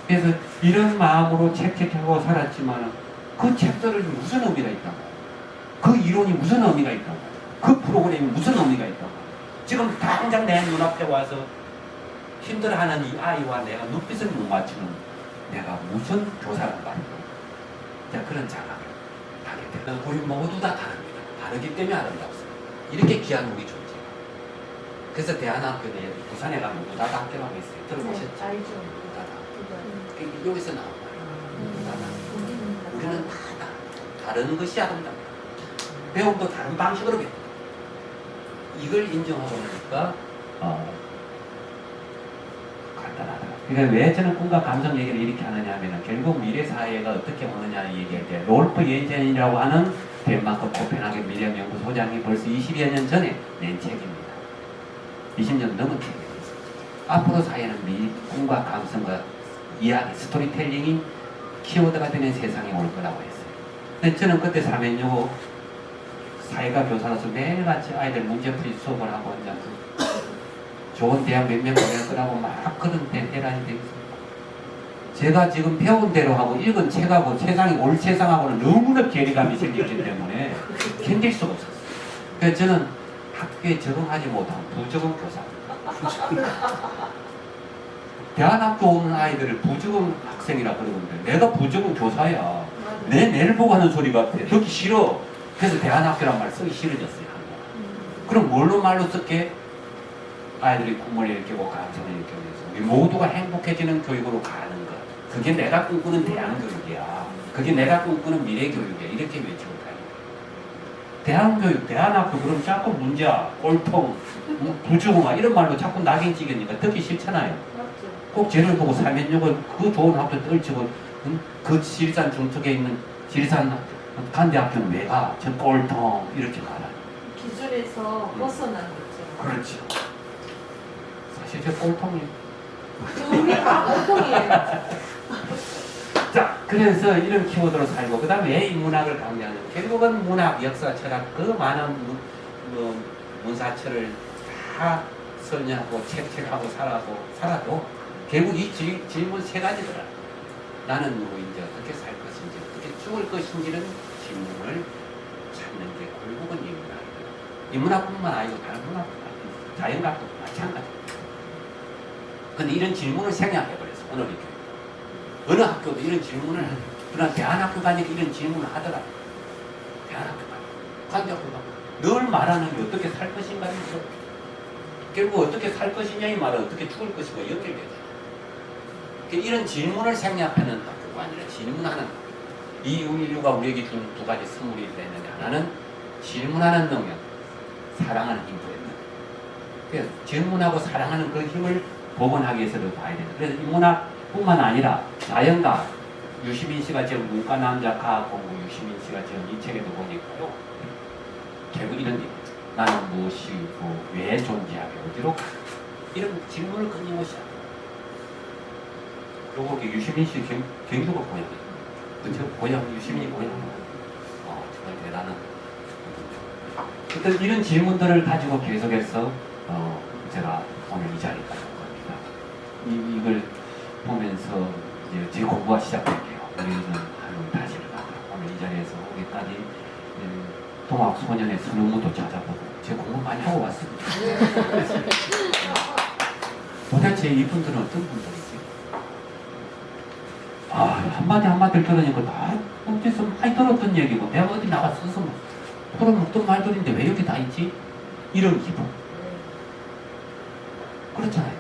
[SPEAKER 1] 그래서 이런 마음으로 책하고 살았지만 그 책들은 무슨 의미가 있다고, 그 이론이 무슨 의미가 있다고, 그 프로그램이 무슨 의미가 있다고, 지금 당장 내 눈앞에 와서 힘들어하는 이 아이와 내가 눈빛을 못 맞추는 내가 무슨 교사란 말이야. 그런 자각을 하게 돼요. 우리 모두 다 다릅니다. 다르기 때문에 아름답습니다. 이렇게 귀한 우리 존재. 그래서 대한학교는 부산에 가면 무다다 학교라고 있어요. 들어보셨죠?
[SPEAKER 2] 알죠.
[SPEAKER 1] 무다다. 여기서 나온 말이에요. 무다다. 우리는 다 다른 것이 아름답다. 배움도 다른 방식으로 배운다. 이걸 인정하고 나니까 간단하다. 그러니까 왜 저는 꿈과 감성 얘기를 이렇게 하느냐 하면 결국 미래 사회가 어떻게 오느냐 얘기할 때 롤프 옌젠이라고 하는 덴마크 코펜하겐 미래학 연구소장이 벌써 20여 년 전에 낸 책입니다. 20년 넘은 책입니다. 앞으로 사회는 꿈과 감성과 이야기, 스토리텔링이 키워드가 되는 세상이 올 거라고 했어요. 근데 저는 그때 사면여고 사회과 교사로서 매일같이 아이들 문제풀이 수업을 하고 앉아서 좋은 대학 몇 명 보낼 거라고 막 그런 대란이 되어 있습니다. 제가 지금 배운 대로 하고 읽은 책하고 올 세상하고는 너무나 괴리감이 생기기 때문에 견딜 수가 없었어요. 그래서 저는 학교에 적응하지 못한 부적응 교사입니다. 대안학교 오는 아이들을 부적응 학생이라 그러는데 내가 부적응 교사야. 내 뇌를 보고 하는 소리 같아. 듣기 싫어. 그래서 대안학교란 말 쓰기 싫어졌어요. 그럼 뭘로 말로 쓸게? 아이들이 꿈을 일깨고 감성을 일깨면서 우리 모두가 행복해지는 교육으로 가는 것. 그게 내가 꿈꾸는 대안교육이야. 그게 내가 꿈꾸는 미래교육이야. 이렇게 외치고 다니는 대안교육, 대안학교 그럼 자꾸 문제야, 꼴통, 부주공화 이런 말로 자꾸 낙인 찍으니까 듣기 싫잖아요.
[SPEAKER 2] 맞죠.
[SPEAKER 1] 꼭 쟤를 보고 사면육은 그 좋은 학교 떨치고 그 지리산 중턱에 있는 지리산 간대학교는 왜 가? 저 꼴통 이렇게 말하는
[SPEAKER 2] 기준에서 벗어난 거죠.
[SPEAKER 1] 그렇죠. 사실 저 꼴통이
[SPEAKER 2] 우리가 보통이에요.
[SPEAKER 1] 자, 그래서 이런 키워드로 살고 그 다음에 왜 이 문학을 강조하는 결국은 문학, 역사, 철학 그 많은 문사철을 다 설명하고 책책하고 살아도 결국 이 질문 세 가지더라. 나는 누구인지 어떻게 살 것인지 어떻게 죽을 것인지는 질문을 찾는 게 결국은 이 문학이다. 이 문학뿐만 아니고 다른 문학도 자연학도 마찬가지입니다. 근데 이런 질문을 생략해버렸어. 오늘 이 교육. 어느 학교도 이런 질문을 그러나 대안학교가 아니라 이런 질문을 하더라. 대안학교가 관대학교가 늘 말하는 게 어떻게 살 것인가 있어. 결국 어떻게 살 것이냐 이 말은 어떻게 죽을 것인가 연결되죠. 이런 질문을 생략하는 학교가 아니라 질문하는 학교. 이 인류가 우리에게 준 두 가지 선물이 있는데 하나는 질문하는 능력, 사랑하는 힘도 있는. 그래서 질문하고 사랑하는 그 힘을 복원하기 위해서도 봐야 된다. 그래서 이 문학뿐만 아니라 자연과 유시민 씨가 지금 문과 남자 과학공부 유시민 씨가 지금 이 책에도 보니까요. 결국 이런 얘기. 나는 무엇이고 왜 존재하게 어디로 가? 이런 질문을 끊임없이 하고. 그리고 유시민 씨 경주가 고향이에요. 그쵸? 고향 유시민이 고향이에요. 정말 대단한. 어떤 이런 질문들을 가지고 계속해서 제가 오늘 이 자리까지 온 겁니다. 이걸 보면서 이제 제 공부가 시작될게요. 우리는 하루 다시를 가다. 오늘 이 자리에서 오기까지 동학 소년의 수능무도 찾아보고 제 공부 많이 하고 왔습니다. 도대체 이분들은 어떤 분들이지? 한마디를 들으니까 다 어디서 많이 들었던 얘기고 내가 어디 나갔어서 풀어먹던 말들인데 왜 여기 다 있지? 이런 기분. 그렇잖아요.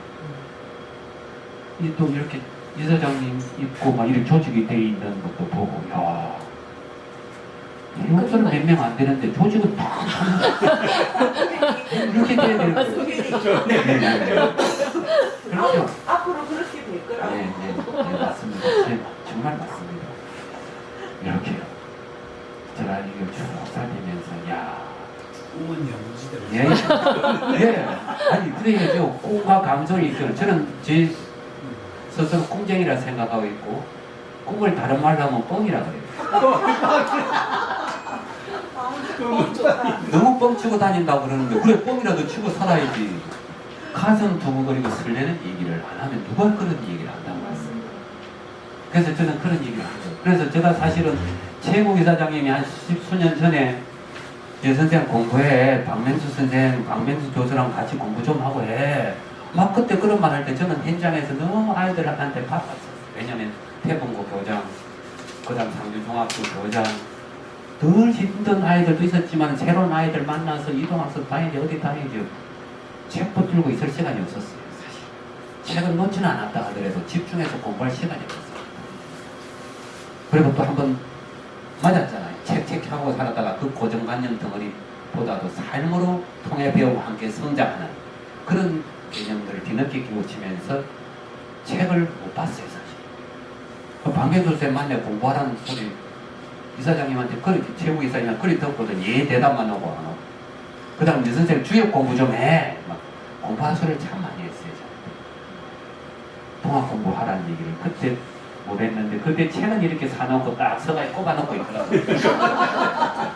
[SPEAKER 1] 또 이렇게 이사장님 있고 막 이렇게 조직이 돼 있는 것도 보고 야 이것들은 몇 명 안 되는데 조직은 다 이렇게 돼야 되는 거죠. 네. 그렇죠.
[SPEAKER 2] 앞으로 그렇게 될 거라고.
[SPEAKER 1] 네, 맞습니다. 정말 맞습니다. 이렇게요. 제가 이거 쭉 살피면서 야
[SPEAKER 3] 꿈은 영지대로.
[SPEAKER 1] 예. 아니 그래야죠. 꿈과 감성이 있어요. 저는 제 스스로 꿈쟁이라 생각하고 있고 꿈을 다른 말로 하면 뻥이라 그래요. 너무 뻥치고 다닌다고 그러는데 그래 뻥이라도 치고 살아야지. 가슴 두근거리고 설레는 얘기를 안 하면 누가 그런 얘기를 한다고 말씀입니다. 그래서 저는 그런 얘기를 하죠. 그래서 제가 사실은 최국 이사장님이 한 10수년 전에 여 선생 공부해. 박명수 선생, 박명수 교수랑 같이 공부 좀 하고 해. 막 그때 그런 말 할 때 저는 현장에서 너무 아이들한테 바빴었어요. 왜냐면 태봉고 교장, 그 다음 상주중학교 교장, 덜 힘든 아이들도 있었지만 새로운 아이들 만나서 이동학습 다니지 어디 다니지 책 붙들고 있을 시간이 없었어요. 사실 책을 놓지는 않았다 하더라도 집중해서 공부할 시간이 없었어요. 그리고 또 한 번 맞았잖아요. 책 하고 살았다가 그 고정관념 덩어리보다도 삶으로 통해 배우고 함께 성장하는 그런 개념들을 뒤늦게 끼우치면서 책을 못 봤어요. 사실 방개도 쌤 만나 공부하라는 소리 이사장님한테 그렇게 최고 이사님한테 그렇게 듣거든. 예 대답만 하고 안 하고. 그 다음 네 선생님 주역 공부 좀 해. 막 공부하는 소리를 참 많이 했어요. 통합 공부하라는 얘기를 그때 못했는데 그때 책은 이렇게 사놓고 딱 서가에 꼽아놓고 있더라고요.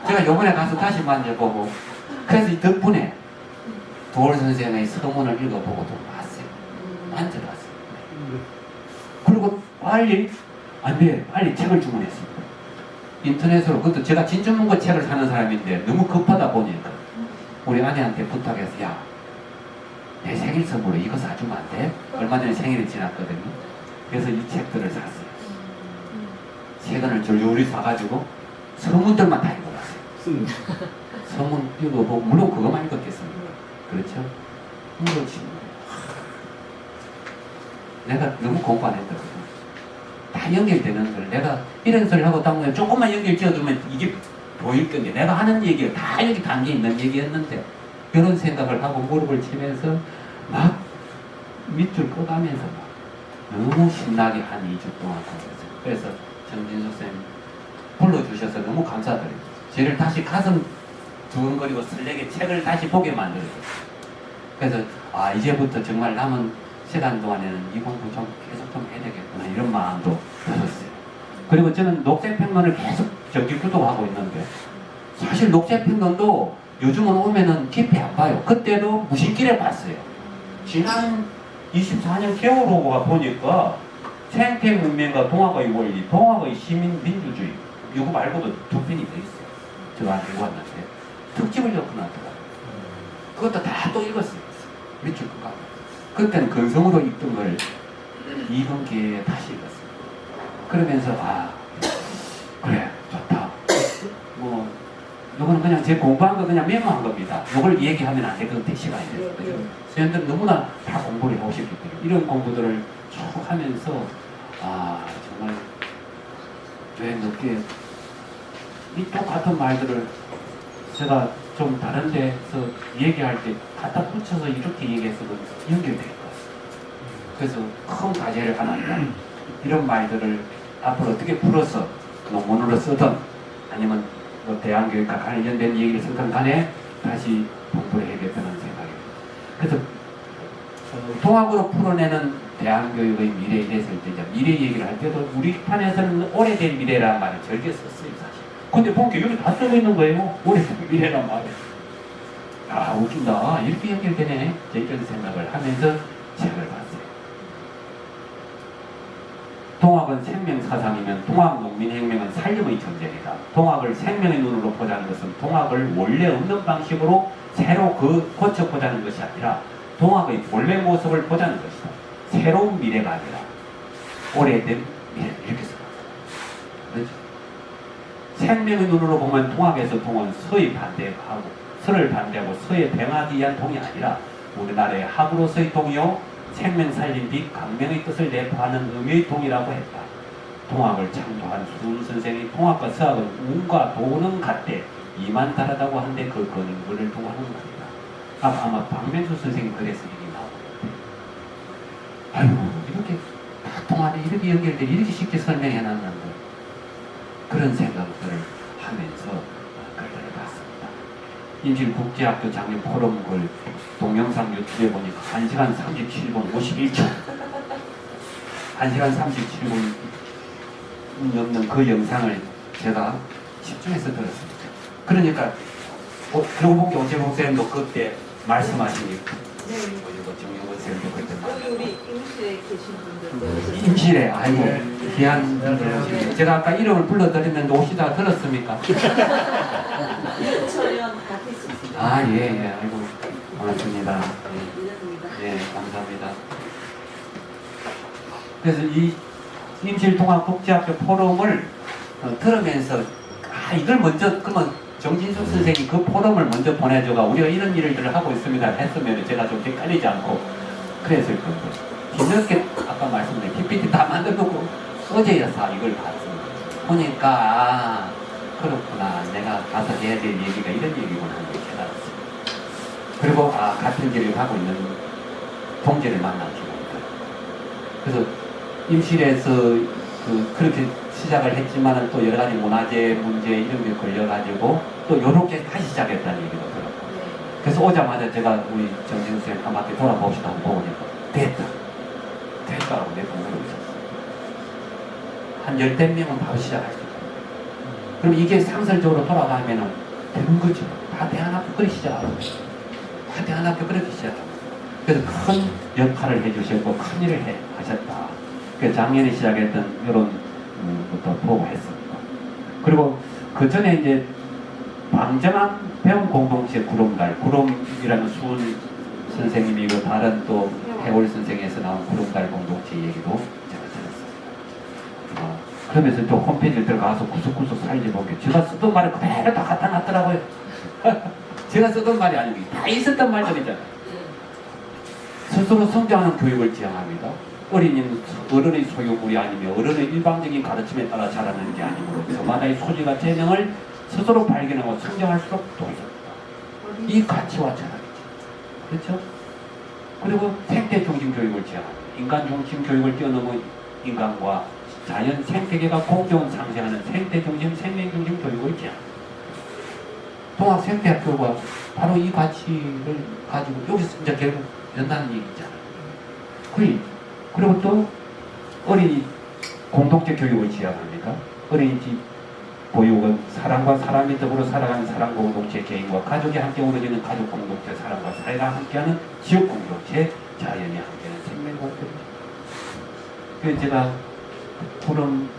[SPEAKER 1] 제가 요번에 가서 다시 만져보고 그래서 이 덕분에 도올 선생의 서문을 읽어보고 또 봤어요. 만져봤어요. 그리고 빨리 안돼 빨리 책을 주문했습니다. 인터넷으로 그것도 제가 진전문고 책을 사는 사람인데 너무 급하다 보니까 우리 아내한테 부탁해서 야 내 생일 선물로 이거 사주면 안 돼? 얼마 전에 생일이 지났거든요. 그래서 이 책들을 샀어요. 세 권을 줄줄이 사가지고 서문들만 다 읽어봤어요. 서문 읽어보고 물론 그것만 읽었겠습니다. 그렇죠? 그렇지. 내가 너무 공부 안 했더라고요. 다 연결되는 걸 내가 이런 소리를 하고 딱 보면 조금만 연결 지어주면 이게 보일 건데 내가 하는 얘기가 다 여기 담겨 있는 얘기였는데 그런 생각을 하고 무릎을 치면서 막 밑줄 꺼가면서 막 너무 신나게 한 2주 동안 공부했어요. 그래서 정진수 쌤 불러주셔서 너무 감사드려요. 저를 다시 가슴 두근거리고 설레게 책을 다시 보게 만들었어요. 그래서 아 이제부터 정말 남은 시간 동안에는 이 공부 좀 계속 좀 해야 되겠구나 이런 마음도 들었어요. 그리고 저는 녹색평론을 계속 정기 구독하고 있는데 사실 녹색평론도 요즘은 오면은 깊이 안 봐요. 그때도 무심길에 봤어요. 지난 24년 겨울호가 보니까 생태문명과 동학의 원리, 동학의 시민민주주의 이거 말고도 두 편이 더 있어요. 제가 안 읽고 왔는데 특집을 엮어놨더라고요. 그것도 다 또 읽었어요. 밑줄 끝까지. 그때는 근성으로 읽던 걸 이번 기회에 다시 읽었어요. 그러면서 아 그래 좋다. 뭐 이거는 그냥 제 공부한 거 그냥 메모한 겁니다. 이걸 얘기하면 안 되거든요. 시간이 돼서. 선생님들 너무나 다 공부를 하고 싶기 때문에 이런 공부들을 쭉 하면서 아 정말 왜 늦게 이 똑같은 말들을 제가 좀 다른 데서 얘기할 때 갖다 붙여서 이렇게 얘기했어도 연결될 거예요. 그래서 큰 과제를 하나 한다. 이런 말들을 앞으로 어떻게 풀어서 논문으로 쓰든 아니면 뭐 대안교육과 관련된 얘기를 쓰든 간에 다시 공부를 해야겠다는 생각입니다. 그래서 통합으로 풀어내는 대안교육의 미래 이랬을 때 이제 미래 얘기를 할 때도 우리 판에서는 오래된 미래라는 말을 절개 썼어요 사실. 근데 보니까 여기 다 쓰고 있는 거예요. 오래된 미래란 말을. 아 웃긴다. 이렇게 연결되네. 이런 생각을 하면서 책을 봤어요. 통학은 생명사상이면 통학농민혁명은 살림의 전쟁이다. 통학을 생명의 눈으로 보자는 것은 통학을 원래 없는 방식으로 새로 고쳐보자는 것이 아니라 통학의 본래 모습을 보자는 것이다. 새로운 미래가 아니라 오래된 미래 이렇게 생각합니다. 그렇죠? 생명의 눈으로 보면 통학에서 통은 서의 반대하고 서를 반대하고 서의 병하기 위한 통이 아니라 우리나라의 학으로서의 통이요 생명 살림 및 강명의 뜻을 내포하는 의미의 통이라고 했다. 통학을 창조한 수훈 선생이 통학과 서학은 운과 도는 같대 이만 다르다고 하는데 그 근거를 두고 하는 겁니다. 아마 박명수 선생이 그래서 얘기 나오고 아이고 이렇게 다 통하네 이렇게 연결돼 이렇게 쉽게 설명해 놨는데 그런 생각들을 하면서 글들을 봤습니다. 인실국제학교 작년 포럼 글 동영상 유튜브에 보니까 1시간 37분 51초 1시간 37분 넘는 그 영상을 제가 집중해서 들었습니다. 그러니까 그러고 보니까 오재봉 선생님도 그때 말씀하시니까 그리고 정영원 선생님도 그때
[SPEAKER 2] 여기 우리 임실에 계신 분들
[SPEAKER 1] 임실에 아이고 귀한 분들 오시네. 제가 아까 이름을 불러드렸는데 오시다가 들었습니까?
[SPEAKER 2] 저연 같이 있습니다.
[SPEAKER 1] 아 예 아이고 고맙습니다. 예 감사합니다. 그래서 이 임실통합국제학교 포럼을 들으면서 이걸 먼저 그러면 정진숙 선생이 그 포럼을 먼저 보내줘가 우리가 이런 일을 하고 있습니다 했으면 제가 좀 헷갈리지 않고 그랬을 건데 뒤늦게 아까 말씀드린 PPT 다 만들고 어제여서 이걸 봤습니다. 보니까 아, 그렇구나 내가 가서 해야 될 얘기가 이런 얘기구나 하는 걸 깨달았습니다. 그리고 아 같은 길을 가고 있는 동지를 만나게 됩니다. 그래서 임실에서 그렇게 시작을 했지만은 또 여러 가지 문화재 문제 이런 게 걸려가지고 또 요렇게 다시 시작했다는 얘기가 들었고 그래서 오자마자 제가 우리 정진 선생님 한마디 돌아봅시다 하고 보니까 됐다라고 내 공부를 있었어요. 한 10대 명은 바로 시작할 수 있어요. 그럼 이게 상설적으로 돌아가면은 되는 거죠. 다 대안학교 그렇게 시작하고 다 대안학교 그렇게 시작하고 그래서 큰 역할을 해주셨고 큰 일을 하셨다. 그 작년에 시작했던 이런 부터 보고 했습니다. 그리고 그 전에 이제 방정한 배움 공동체 구름이라는 수은 선생님이고 다른 또 해월 선생에서 나온 구름달 공동체 얘기도 제가 들었습니다. 그러면서 또 홈페이지에 들어가서 구석구석 살려보게 제가 쓰던 말을 그대로 다 갖다 놨더라고요. 제가 쓰던 말이 아니고 다 있었던 말들이잖아요. 스스로 성장하는 교육을 지향합니다. 어른의 소유물이 아니며 어른의 일방적인 가르침에 따라 자라는 게 아니므로 저마다의 소질과 재능을 스스로 발견하고 성장할수록 도전합니다. 이 가치와 철학이죠. 그렇죠? 그리고 생태 중심 교육을 지향합니다. 인간 중심 교육을 뛰어넘은 인간과 자연 생태계가 공존 상생하는 생태 중심, 생명 중심 교육을 지향합니다. 동학 생태학교가 바로 이 가치를 가지고 여기서 이제 결국 연다는 얘기잖아요. 그리고 또 어린이 공동체 교육을 지향합니다. 어린이집 보육은 사람과 사람이 더불어 살아가는 사람 공동체 개인과 가족이 함께 어우러지는 가족 공동체 사람과 사회가 함께하는 지역 공동체 자연이 함께하는 생명 공동체. 그래서 제가 그런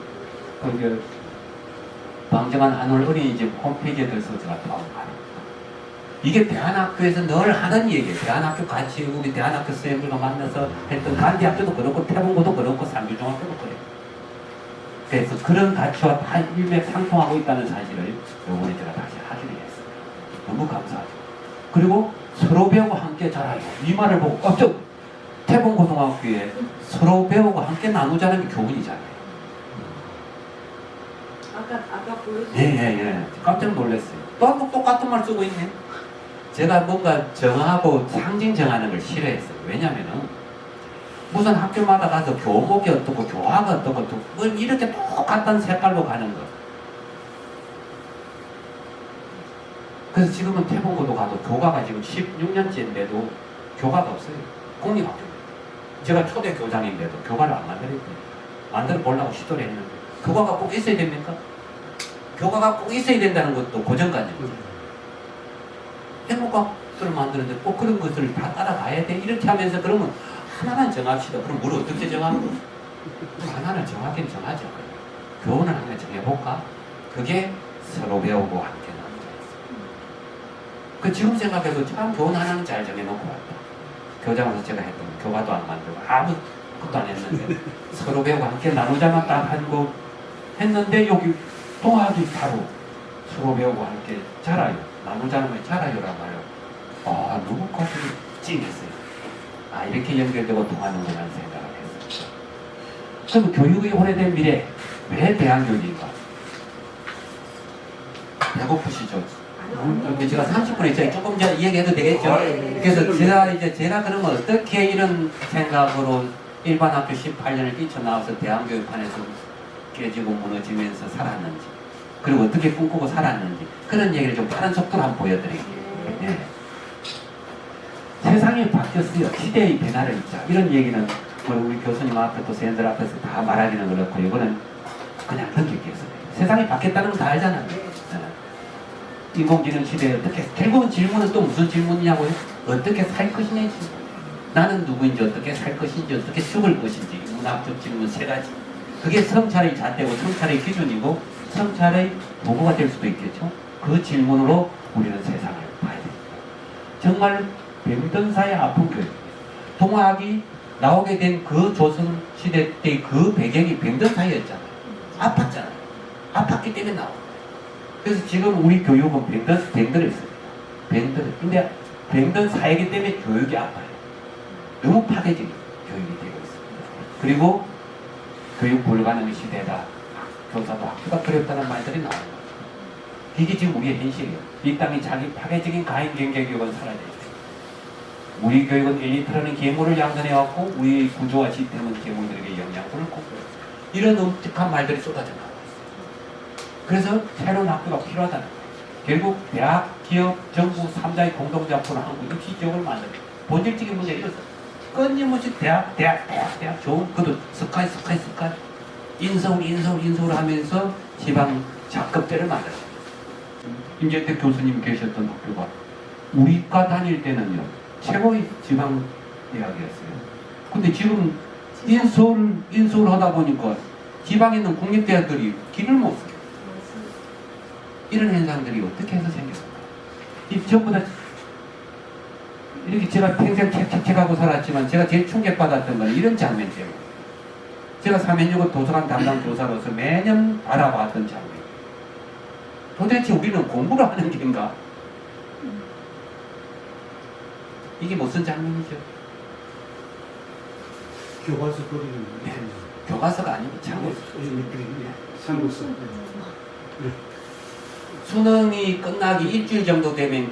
[SPEAKER 1] 방정한 한올 어린이집 홈페이지에 들어서 제가 도움받습니다. 이게 대한학교에서 늘 하는 얘기예요. 대한학교 같이 우리 대한학교 선생님들과 만나서 했던 간디학교도 그렇고 태봉고도 그렇고 상주중학교도 그래요. 그래서 그런 가치와 다 일맥상통하고 있다는 사실을 이번에 제가 다시 확인을 했어요. 너무 감사하죠. 그리고 서로 배우고 함께 자라요. 이 말을 보고 태봉고등학교에 서로 배우고 함께 나누자는 게 교훈이잖아요.
[SPEAKER 2] 아까 보여주신
[SPEAKER 1] 예. 깜짝 놀랐어요. 또 똑같은 말 쓰고 있네. 제가 뭔가 정하고 상징 정하는 걸 싫어했어요. 왜냐면은 무슨 학교마다 가서 교목이 어떻고 교화가 어떻고 뭐 이렇게 똑같은 색깔로 가는 거. 그래서 지금은 태봉고도 가도 교과가 지금 16년째인데도 교과가 없어요. 공립학교입니다. 제가 초대 교장인데도 교과를 안 만들었거든요. 만들어 보려고 시도를 했는데 교과가 꼭 있어야 됩니까? 교과가 꼭 있어야 된다는 것도 고정관념이죠. 행복학들을 만드는데 꼭 그런 것을 다 따라가야 돼. 이렇게 하면서 그러면 하나만 정합시다. 그럼 뭘 어떻게 정하고? 하나는 정하긴 정하죠. 교훈을 하나 정해볼까? 그게 서로 배우고 함께 나누자. 그 지금 생각해도 참 교훈 하나는 잘 정해놓고 왔다. 교장으로서 제가 했던 교과도 안 만들고 아무것도 안 했는데 서로 배우고 함께 나누자만 딱 하고 했는데 여기 동학이 바로 서로 배우고 함께 자라요. 나누자는 걸 자라요라고 해요. 너무 가슴이 찡했어요. 이렇게 연결되고 통하는구나 생각을 했습니다. 그럼 교육의 오래된 미래, 왜 대한교육인가? 배고프시죠? 제가 30분에 있어요. 조금 전 이야기해도 되겠죠? 그래서 제가 그러면 어떻게 이런 생각으로 일반 학교 18년을 뛰쳐나와서 대한교육판에서 깨지고 무너지면서 살았는지, 그리고 어떻게 꿈꾸고 살았는지, 그런 얘기를 좀 빠른 속도로 한번 보여드릴게요. 네. 세상이 바뀌었어요. 시대의 변화를 있자. 이런 얘기는 우리 교수님 앞에 또 선생님들 앞에서 다 말하기는 그렇고 이거는 그냥 던질게요. 세상이 바뀌었다는 건 다 알잖아요. 네. 인공지능 시대에 어떻게 결국은 질문은 또 무슨 질문이냐고요? 어떻게 살 것이냐지. 나는 누구인지 어떻게 살 것인지 어떻게 죽을 것인지 문학적 질문 세 가지. 그게 성찰의 잣대고 성찰의 기준이고 성찰의 도구가 될 수도 있겠죠. 그 질문으로 우리는 세상을 봐야 됩니다. 정말 병든사의 아픈 교육. 동학이 나오게 된 그 조선 시대 때 그 배경이 병든사였잖아요. 아팠잖아요. 아팠기 때문에 나온 거예요. 그래서 지금 우리 교육은 뱅들에 있습니다. 뱅들. 근데 뱅든 사회이기 때문에 교육이 아파요. 너무 파괴적인 교육이 되고 있습니다. 그리고 교육 불가능 시대다. 교사도 학교가 두렵다는 말들이 나오는 거죠. 이게 지금 우리의 현실이에요. 이 땅이 자기 파괴적인 가인 경제 교육은 사라져야 돼요. 우리 교육은 엘리트라는 계모를 양산해왔고 우리 구조와 시스템은 계모들에게 영양분을 공급해요. 이런 엄격한 말들이 쏟아져 나오고 있어요. 그래서 새로운 학교가 필요하다는 거예요. 결국 대학, 기업, 정부 3자의 공동작품을 하고 입시 지역을 만들어요. 본질적인 문제가 이렇습니다. 끊임없이 대학 좋은 그것도 스카이 인서울 하면서 지방 작급대를 만들어요. 임재택 교수님 계셨던 학교가 우리가 다닐 때는요 최고의 지방 대학이었어요. 근데 지금 인서울 하다 보니까 지방에 있는 국립대학들이 길을 못 써요. 이런 현상들이 어떻게 해서 생겼을까? 이 전부 다 이렇게 제가 평생 책하고 살았지만 제가 제일 충격받았던 건 이런 장면 때문에 제가 3년여고 도서관 담당 교사로서 매년 바라봤던 장면. 도대체 우리는 공부를 하는 게인가? 이게 무슨 장면이죠?
[SPEAKER 3] 교과서 버리는
[SPEAKER 1] 네. 교과서가 아니고 장면.
[SPEAKER 3] 상고서.
[SPEAKER 1] 수능이 끝나기 일주일 정도 되면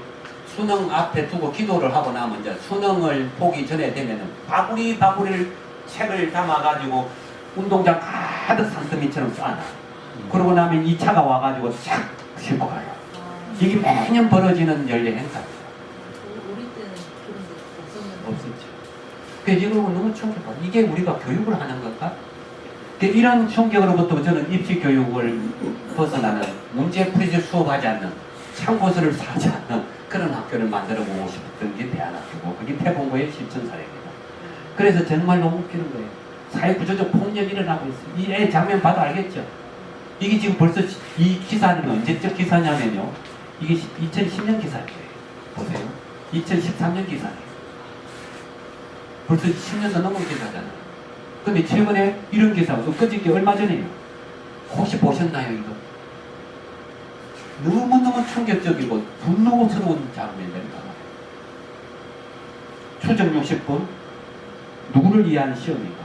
[SPEAKER 1] 수능 앞에 두고 기도를 하고 나면 이제 수능을 보기 전에 되면은 바구리를 책을 담아가지고 운동장 가득 산더미처럼 쌓아놔. 그러고 나면 2차가 와가지고 싹 싣고 가요. 이게 매년 벌어지는 연례 행사입니다.
[SPEAKER 2] 우리 때는 그런 게 없었는데.
[SPEAKER 1] 없었죠. 그래서 이거 너무 충격받아. 이게 우리가 교육을 하는 건가? 이런 충격으로부터 저는 입시 교육을 벗어나는 문제풀이를 수업하지 않는 참고서를 사지 않는 그런 학교를 만들어 보고 싶었던 게 대안학교고 그게 태봉고의 실천 사례입니다. 그래서 정말 너무 웃기는 거예요. 사회구조적 폭력이 일어나고 있어요. 이 애 장면 봐도 알겠죠? 이게 지금 벌써 이 기사는 언제적 기사냐면요. 이게 2010년 기사예요. 보세요. 2013년 기사예요. 벌써 10년도 넘은 기사잖아요. 근데 최근에 이런 기사가 엊그저께 얼마 전에요. 혹시 보셨나요 이거? 너무너무 충격적이고 분노스러운 장면입니다. 추정 60분 누구를 위한 시험인가?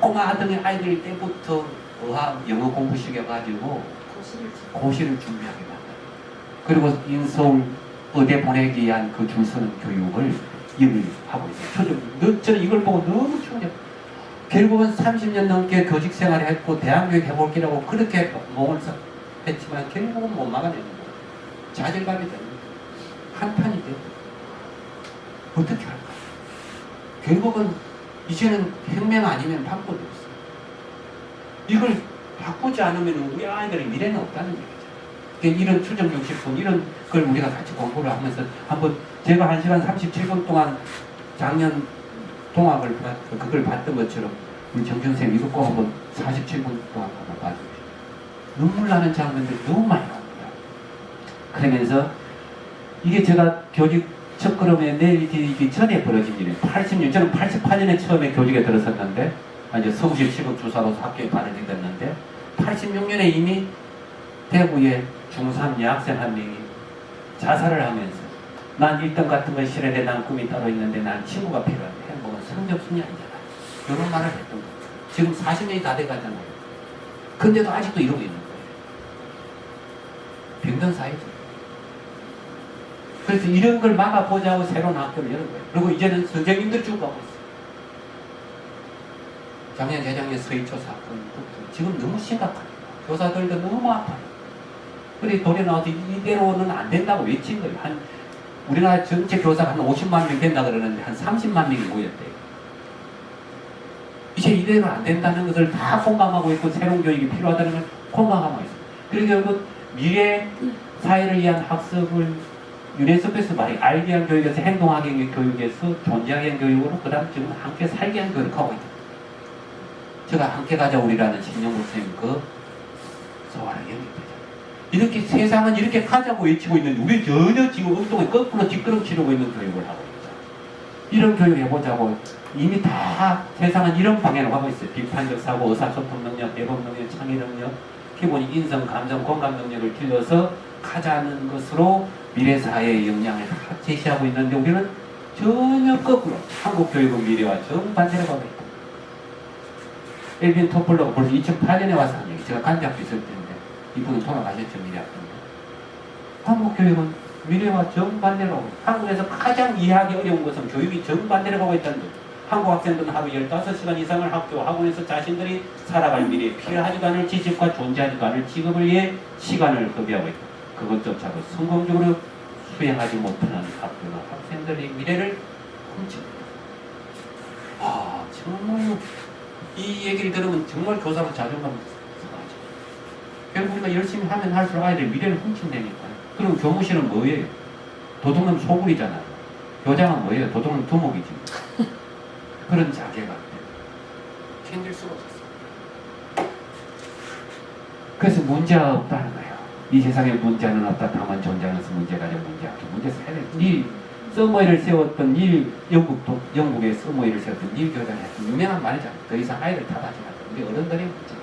[SPEAKER 1] 꼬마 아동의 아이들 때부터 어학 영어 공부 시켜가지고 고시를 준비하게 만들어요. 그리고 인서울 의대 보내기 위한 그 줄 서는 교육을 일을 하고 있어요. 저는 이걸 보고 너무 충격. 결국은 30년 넘게 교직 생활을 했고 대학교육 해볼기라고 그렇게 몸을 했지만 결국은 못 막아내는 거예요. 좌절감이 됩니다. 한판이 돼요. 어떻게 할까? 결국은 이제는 혁명 아니면 방법이 없어요. 이걸 바꾸지 않으면 우리 아이들의 미래는 없다는 얘기죠. 그러니까 이런 추정 60분 이런 걸 우리가 같이 공부를 하면서 한번 제가 1시간 37분 동안 작년 동학을 그걸 봤던 것처럼 우리 정준쌤 이거 꼭 한번 47분 동안 한번 봐주세요. 눈물 나는 장면들이 너무 많이 나옵니다. 그러면서 이게 제가 교직 첫 걸음에 내리기 전에 벌어진 일이에요. 80년, 저는 88년에 처음에 교직에 들어섰는데 이제 서울시 시급주사로서 학교에 발령이 됐는데 86년에 이미 대구에 중3 여학생 한 명이 자살을 하면서 난 1등 같은 걸 싫어해. 난 꿈이 따로 있는데 난 친구가 필요한데 행복은 성적순이 아니잖아. 이런 말을 했던 거예요. 지금 40년이 다 돼가잖아요. 근데도 아직도 이러고 있는 거예요. 병든 사회죠. 그래서 이런 걸 막아보자고 새로운 학교를 여는 거예요. 그리고 이제는 선생님들 죽어가고 있어요. 작년, 재작년 서희초 사건부터 지금 너무 심각합니다. 교사들도 너무 아파요. 그래 돌에 나와서 이대로는 안 된다고 외친 거예요. 우리나라 전체 교사가 한 50만 명 된다 그러는데 한 30만 명이 모였대요. 이제 이대로 안 된다는 것을 다 공감하고 있고 새로운 교육이 필요하다는 걸 공감하고 있어요. 그래서 결국 미래 사회를 위한 학습을 유네스코에서 말이 알게 위한 교육에서 행동하게 위한 교육에서 존재하게 위한 교육으로 그 다음 지금 함께 살게 위한 교육을 하고 있다. 제가 함께 가자 우리라는 신영국 선생님 그 소화를 연결되죠. 이렇게 세상은 이렇게 가자고 외치고 있는데 우리 전혀 지금 엉뚱하게 거꾸로 뒷걸음치려고 있는 교육을 하고 있죠. 이런 교육을 해보자고 이미 다 세상은 이런 방향으로 가고 있어요. 비판적 사고, 의사소통 능력, 대법 능력, 창의 능력, 기본이 인성, 감정, 공감 능력을 길러서 가자는 것으로 미래 사회의 역량을 다 제시하고 있는데 우리는 전혀 거꾸로 한국 교육은 미래와 정반대로 가고 있다. 엘빈 토플러가 벌써 2008년에 와서 한 얘기. 제가 간대학교 있을 때인데 이분은 돌아가셨죠, 미래학교인데. 한국 교육은 미래와 정반대로 가고 있다. 한국에서 가장 이해하기 어려운 것은 교육이 정반대로 가고 있다는 거죠. 한국 학생들은 하루 15시간 이상을 학교, 학원에서 자신들이 살아갈 미래에 필요하지도 않을 지식과 존재하지도 않을 직업을 위해 시간을 허비하고 있다. 그것조차도 성공적으로 수행하지 못하는 학교나 학생들의 미래를 훔칩니다. 아, 정말 이 얘기를 들으면 정말 교사로 자존감이 상하죠. 결국 우리가 열심히 하면 할수록 아이들 미래를 훔친다니까요. 그럼 교무실은 뭐예요? 도둑놈 소굴이잖아요. 교장은 뭐예요? 도둑놈 두목이지. 그런 자괴감 견딜 수가 없었어요. 그래서 문제가 없다는 거예요. 이 세상에 문제는 없다. 다만 존재하는 문제가 아니라 문제 사회를 닐 서머이를 세웠던 영국의 서머이를 세웠던 닐 교장이 했던 유명한 말이잖아요. 더 이상 아이를 탓하지 말자. 우리 어른들의 문제.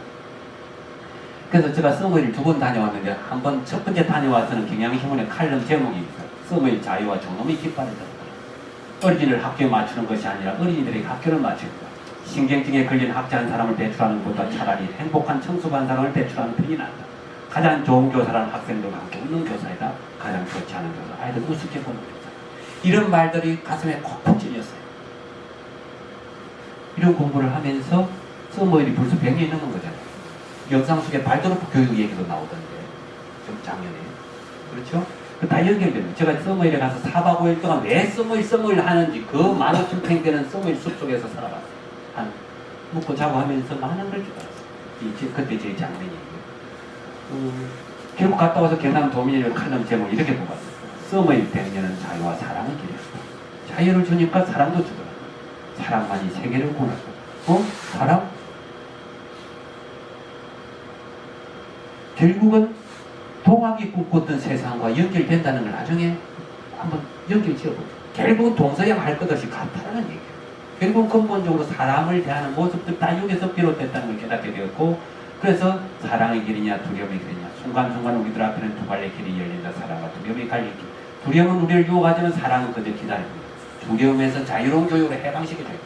[SPEAKER 1] 그래서 제가 서머이를 2번 다녀왔는데 한 번 첫 번째 다녀와서는 경향신문의 칼럼 제목이 있어요. 서머이 자유와 종놈이 깃발이다. 어린이를 학교에 맞추는 것이 아니라 어린이들에게 학교를 맞추는 것. 신경증에 걸린 학자 한 사람을 배출하는 것보다 차라리 행복한 청소부 한 사람을 배출하는 편이 낫다. 가장 좋은 교사라는 학생들과 함께 웃는 교사이다. 가장 좋지 않은 교사, 아이들 우습게 보는 교사. 이런 말들이 가슴에 콕콕 찔렸어요. 이런 공부를 하면서 서머일이 벌써 100년이 넘은 거잖아요. 영상 속에 발도르프 교육 얘기도 나오던데 좀 작년에. 그렇죠? 다 연결됩니다. 제가 서머일에 가서 4박 5일 동안 왜 서머일 하는지 그 15,000평 되는 서머일 숲속에서 살아봤어요. 한 묵고 자고 하면서 많은 걸 알았어요. 그때 제 장면이에요. 결국 갔다 와서 경남 도민이를 칼럼 제목을 이렇게 뽑았어요. 서머일 100년은 자유와 사랑의 길이었다. 자유를 주니까 사랑도 주더라. 사랑만이 세계를 구원한다. 사랑? 결국은 동학이 꿈꿨던 세상과 연결된다는 걸 나중에 한번 연결 지어보죠. 결국은 동서양 할 것 없이 같다는 얘기예요. 결국 근본적으로 사람을 대하는 모습들 다 여기서 비롯됐다는 걸 깨닫게 되었고, 그래서 사랑의 길이냐 두려움의 길이냐, 순간순간 우리들 앞에는 두 갈래 길이 열린다. 사랑과 두려움의 갈릴 길. 두려움은 우리를 유혹하지만 사랑은 그저 기다립니다. 두려움에서 자유로운 교육으로 해방시켜줘요.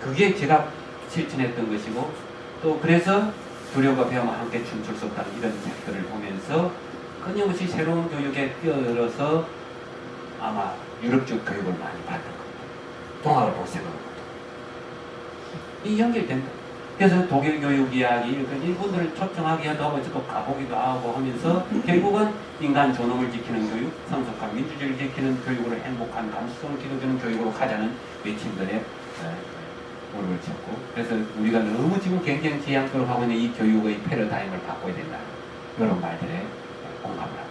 [SPEAKER 1] 그게 제가 실천했던 것이고, 또 그래서 두려움과 배움과 함께 춤출 수 없다는 이런 책들을 보면서 끊임없이 새로운 교육에 뛰어들어서 아마 유럽적 교육을 많이 받을 겁니다. 동학을 볼 생각은 이 연결된다. 그래서 독일 교육 이야기, 이분들을 초청하게 하고 또 가보기도 하고 하면서 결국은 인간 존엄을 지키는 교육, 성숙한 민주주의를 지키는 교육으로 행복한 감수성을 기르는 교육으로 가자는 외침들에 무릎을 쳤고, 그래서 우리가 너무 지금 경쟁지향적으로 하고 있는 이 교육의 패러다임을 바꿔야 된다. 이런 말들에 공감을 합니다.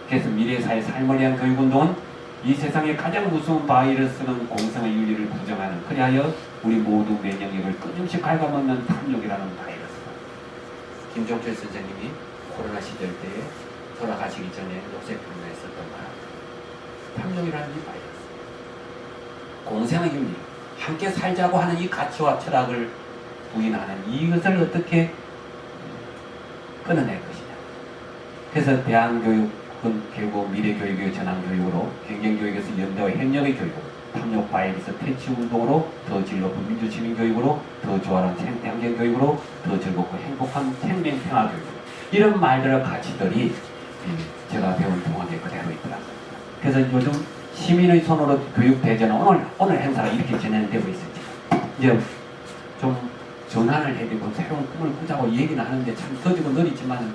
[SPEAKER 1] 그래서 미래사회 삶을 위한 교육운동은 이 세상에 가장 무서운 바이러스는 공성의 윤리를 부정하는, 그리하여 우리 모두 면역력을 끊임없이 갉아먹는 탐욕이라는 바이러스다. 김종철 선생님이 코로나 시절 때에 돌아가시기 전에 녹색평론에 썼던 말, 탐욕이라는 이 바이러스, 공생의 윤리, 함께 살자고 하는 이 가치와 철학을 부인하는 이것을 어떻게 끊어낼 것이냐. 그래서 대한교육은 결국 미래교육의 전환교육으로, 경쟁교육에서 연대와 협력의 교육으로, 탐욕 바이러스 퇴치운동으로, 더 즐겁은 민주시민교육으로, 더 조화로운 생태환경교육으로, 더 즐겁고 행복한 생명평화교육으로, 이런 말들의 가치들이 제가 배운 동안에 그대로 있더라고요. 그래서 요즘 시민의 손으로 교육 대전, 오늘 행사가 이렇게 진행되고 있습니다. 이제 좀 전환을 해야 되고 새로운 꿈을 꾸자고 얘기는 하는데 참 더디고 느리지만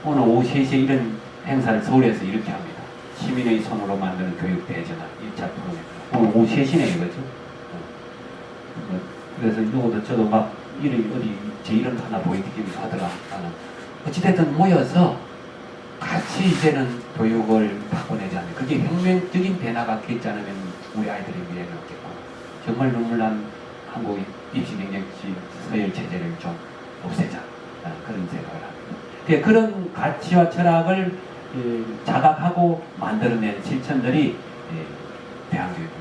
[SPEAKER 1] 오늘 오후 3시에 이런 행사를 서울에서 이렇게 합니다. 시민의 손으로 만드는 교육 대전환 1차 프로그램. 오늘 오후 3시네 이거죠. 그래서 누구도 저도 막 이름 어디 제 이름 하나 보여드리기도 하더라. 어찌됐든 모여서 같이 이제는 교육을 바꿔내자면 그게 혁명적인 변화가 있지 않으면 우리 아이들의 미래는 없겠고, 정말 눈물난 한국의 입시명령지 서열 체제를 좀 없애자, 그런 생각을 합니다. 그런 가치와 철학을 자각하고 만들어낸 실천들이 대한교육입니다.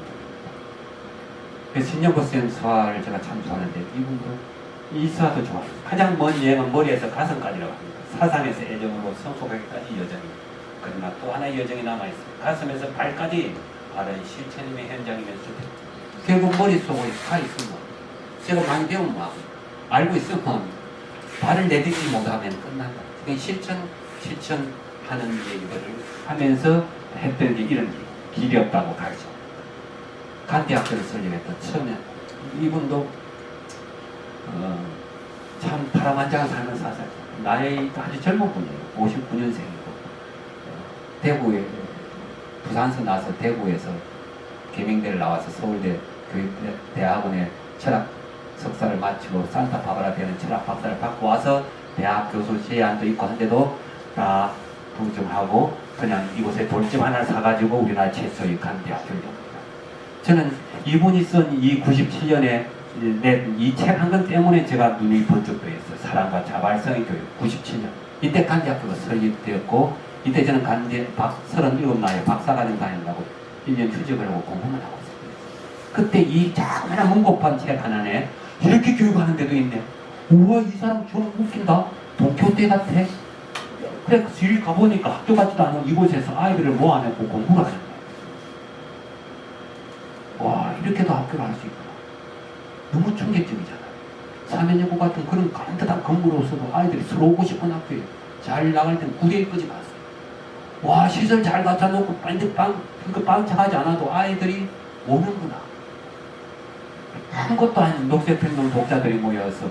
[SPEAKER 1] 신영보 쌤 수화를 제가 참 좋아하는데 이분도 이스라도 좋아요. 가장 먼 여행은 머리에서 가슴까지라고 합니다. 사상에서 애정으로 성소하기까지 여정이. 그러나 또 하나의 여정이 남아있어요. 가슴에서 발까지 바른 실천임의 현장이면서 결국 머릿속에 가 있으면 제가 많이 배우면 알고 있으면 발을 내딛지 못하면 끝난다. 그러니까 실천하는 이거를 하면서 했던 게 이런 길이 없다고 가르쳐. 간디학교를 설립했던 처음에 이분도 참 파란만장한 삶을 사세요. 나이도 아주 젊은 분이에요. 59년생이고 대구에 부산서 나와서 대구에서 계명대를 나와서 서울대 교육대학원에 철학 석사를 마치고 산타바바라 배우는 철학 박사를 받고 와서 대학 교수 제안도 있고 한데도 다 부정하고 그냥 이곳에 돌집 하나를 사가지고 우리나라 최초의 간디학교를 엽니다. 저는 이분이 쓴 이 97년에 낸 이 책 한 권 때문에 제가 눈이 번쩍 뜨였어요. 사랑과 자발성의 교육 97년 이때 간디학교가 설립되었고 이때 저는 37 박사과정 다닌다고 1년 휴직을 하고 공부만 하고 있었어요. 그때 이 자그마한 문고판 책 하나에 이렇게 교육하는 데도 있네. 우와 이 사람 좀 웃긴다. 도쿄대 같아. 그래 길 가보니까 학교 같지도 않은 이곳에서 아이들을 모아내고 공부를 하는 거예요. 와 이렇게도 학교를 할 수 있구나. 너무 충격적이잖아요. 사면여고 같은 그런 깐듯한 건물로서도 아이들이 서로 오고 싶은 학교에 잘 나갈 땐 9대까지 갔어요. 와 시설 잘 갖다 놓고 빵착하지 않아도 아이들이 오는구나. 아무것도 아닌 녹색평론 독자들이 모여서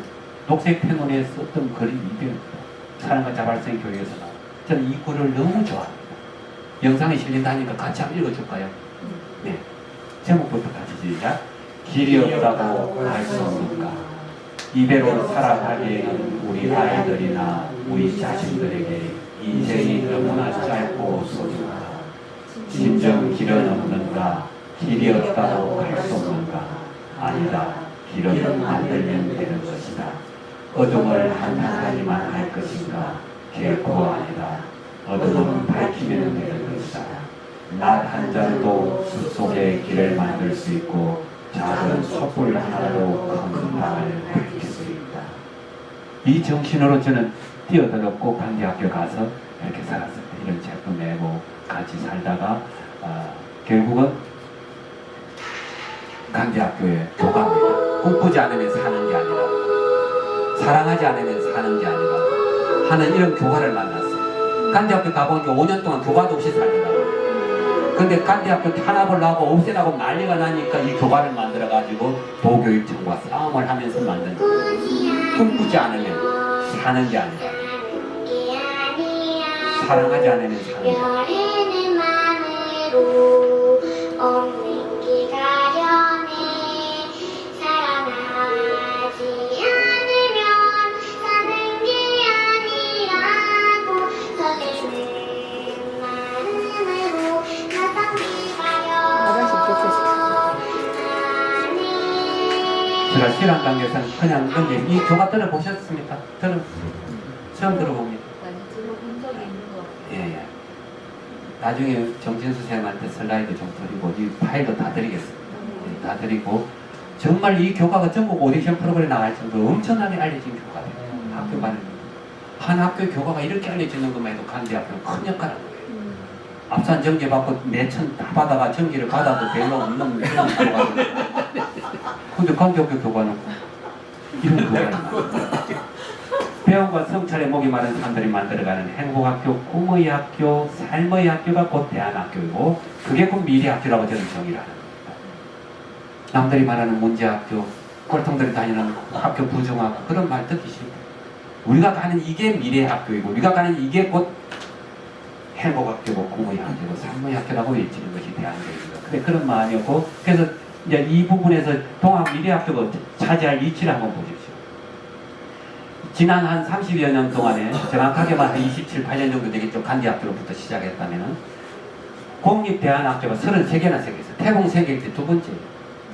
[SPEAKER 1] 녹색평론에 썼던 글이 이배입니다. 사랑과 자발성의 교육에서 나와. 저는 이 글을 너무 좋아합니다. 영상에 실린다니까 같이 한번 읽어줄까요? 네. 제목부터 같이 시작. 길이 없다고 할 수 없는가. 이대로 살아가기에는 우리 아이들이나 우리 자신들에게 인생이 너무나 짧고 소중하다. 진정 길은 없는가. 길이 없다고 할 수 없는가. 아니다. 길은 만들면 되는 것이다. 어둠을 한탄하기만 할 것인가. 결코 아니다. 어둠은 밝히면 되는 것이다. 낫 한 자루도 숲속에 길을 만들 수 있고 작은 촛불 하나로 큰 밤을 밝힐 수 있다. 이 정신으로 저는 뛰어들었고 간디학교 가서 이렇게 살았어요. 이런 책도 내고 같이 살다가 결국은 간디학교의 교감입니다. 꿈꾸지 않으면 사는 게 아니라 사랑하지 않으면 사는 게 아니라 하는 이런 교과를 만났어요. 간디학교 가보니까 5년 동안 교과도 없이 살더라고요. 근데 간디학교 탄압을 하고 없애라고 난리가 나니까 이 교과를 만들어가지고 도교육청과 싸움을 하면서 만든 거예요. 꿈꾸지 않으면 사는 게 아니라 사랑하지 않으면 사는 게 아니라 제가 실한 관계에서는 그냥 근데 이 교과 들어보셨습니까? 처음 들어봅니다.
[SPEAKER 2] 들어본 적이 있는 것 같아요.
[SPEAKER 1] 예. 나중에 정진수 선생님한테 슬라이드 좀 드리고 이 파일도 다 드리겠습니다. 예, 다 드리고 정말 이 교과가 전국 오디션 프로그램에 나갈 정도로 엄청나게 알려진 교과예요. 학교 가는 한 학교 교과가 이렇게 알려지는 것만 해도 간디학교는 큰 역할을 하는 거예요. 앞산 정제 받고 내천 다 받아가 정기를 받아도 별로 없는 그런 교과거든요. 근데 간디학교 교과는 이런 교과입니다. 배움과 성찰의 목이 마른 사람들이 만들어가는 행복학교, 꿈의 학교, 삶의 학교가 곧 대안학교이고 그게 곧 미래학교라고 저는 정의를 하는 겁니다. 남들이 말하는 문제학교, 꼴통들이 다니는 학교 부정하고 그런 말 듣기 싫다. 우리가 가는 이게 미래학교이고 우리가 가는 이게 곧 행복학교고 꿈의 학교고 삶의 학교라고 외치는 것이 대안교입니다. 근데 그런 마음이었고 그래서 이제 이 부분에서 동학 미래학교가 차지할 위치를 한번 보십시오. 지난 한 30여 년 동안에 정확하게만 한 27, 8년 정도 되겠죠. 간디학교로부터 시작했다면은 공립대안학교가 33개나 생겼어요. 태봉 생길 때 두 번째.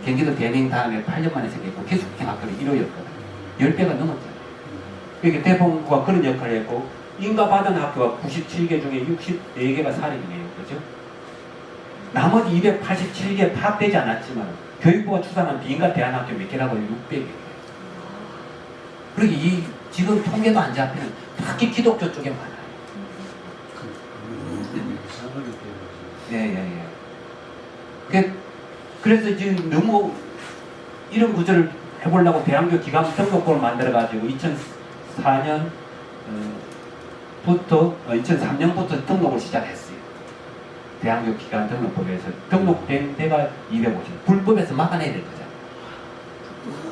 [SPEAKER 1] 경기도 대ning 다음에 8년 만에 생겼고 계속된 학교를 1호였거든요. 10배가 넘었잖아요. 이게 대봉과 그런 역할을 했고 인가받은 학교가 97개 중에 64개가 사립이네요. 그죠? 나머지 287개 파악되지 않았지만 교육부가 추산한 비인가 대안학교 몇 개라고 600개. 그리고 이 지금 통계도 안 잡히는 특히 기독교 쪽에 많아요. 예예예. 그래서 지금 너무 이런 구조를 해보려고 대학교 기관 등록법을 만들어가지고 2004년 부터 2003년부터 등록을 시작했어요. 대학교 기관 등록법에서 등록된 데가 250. 불법에서 막아내야 될 거잖아요.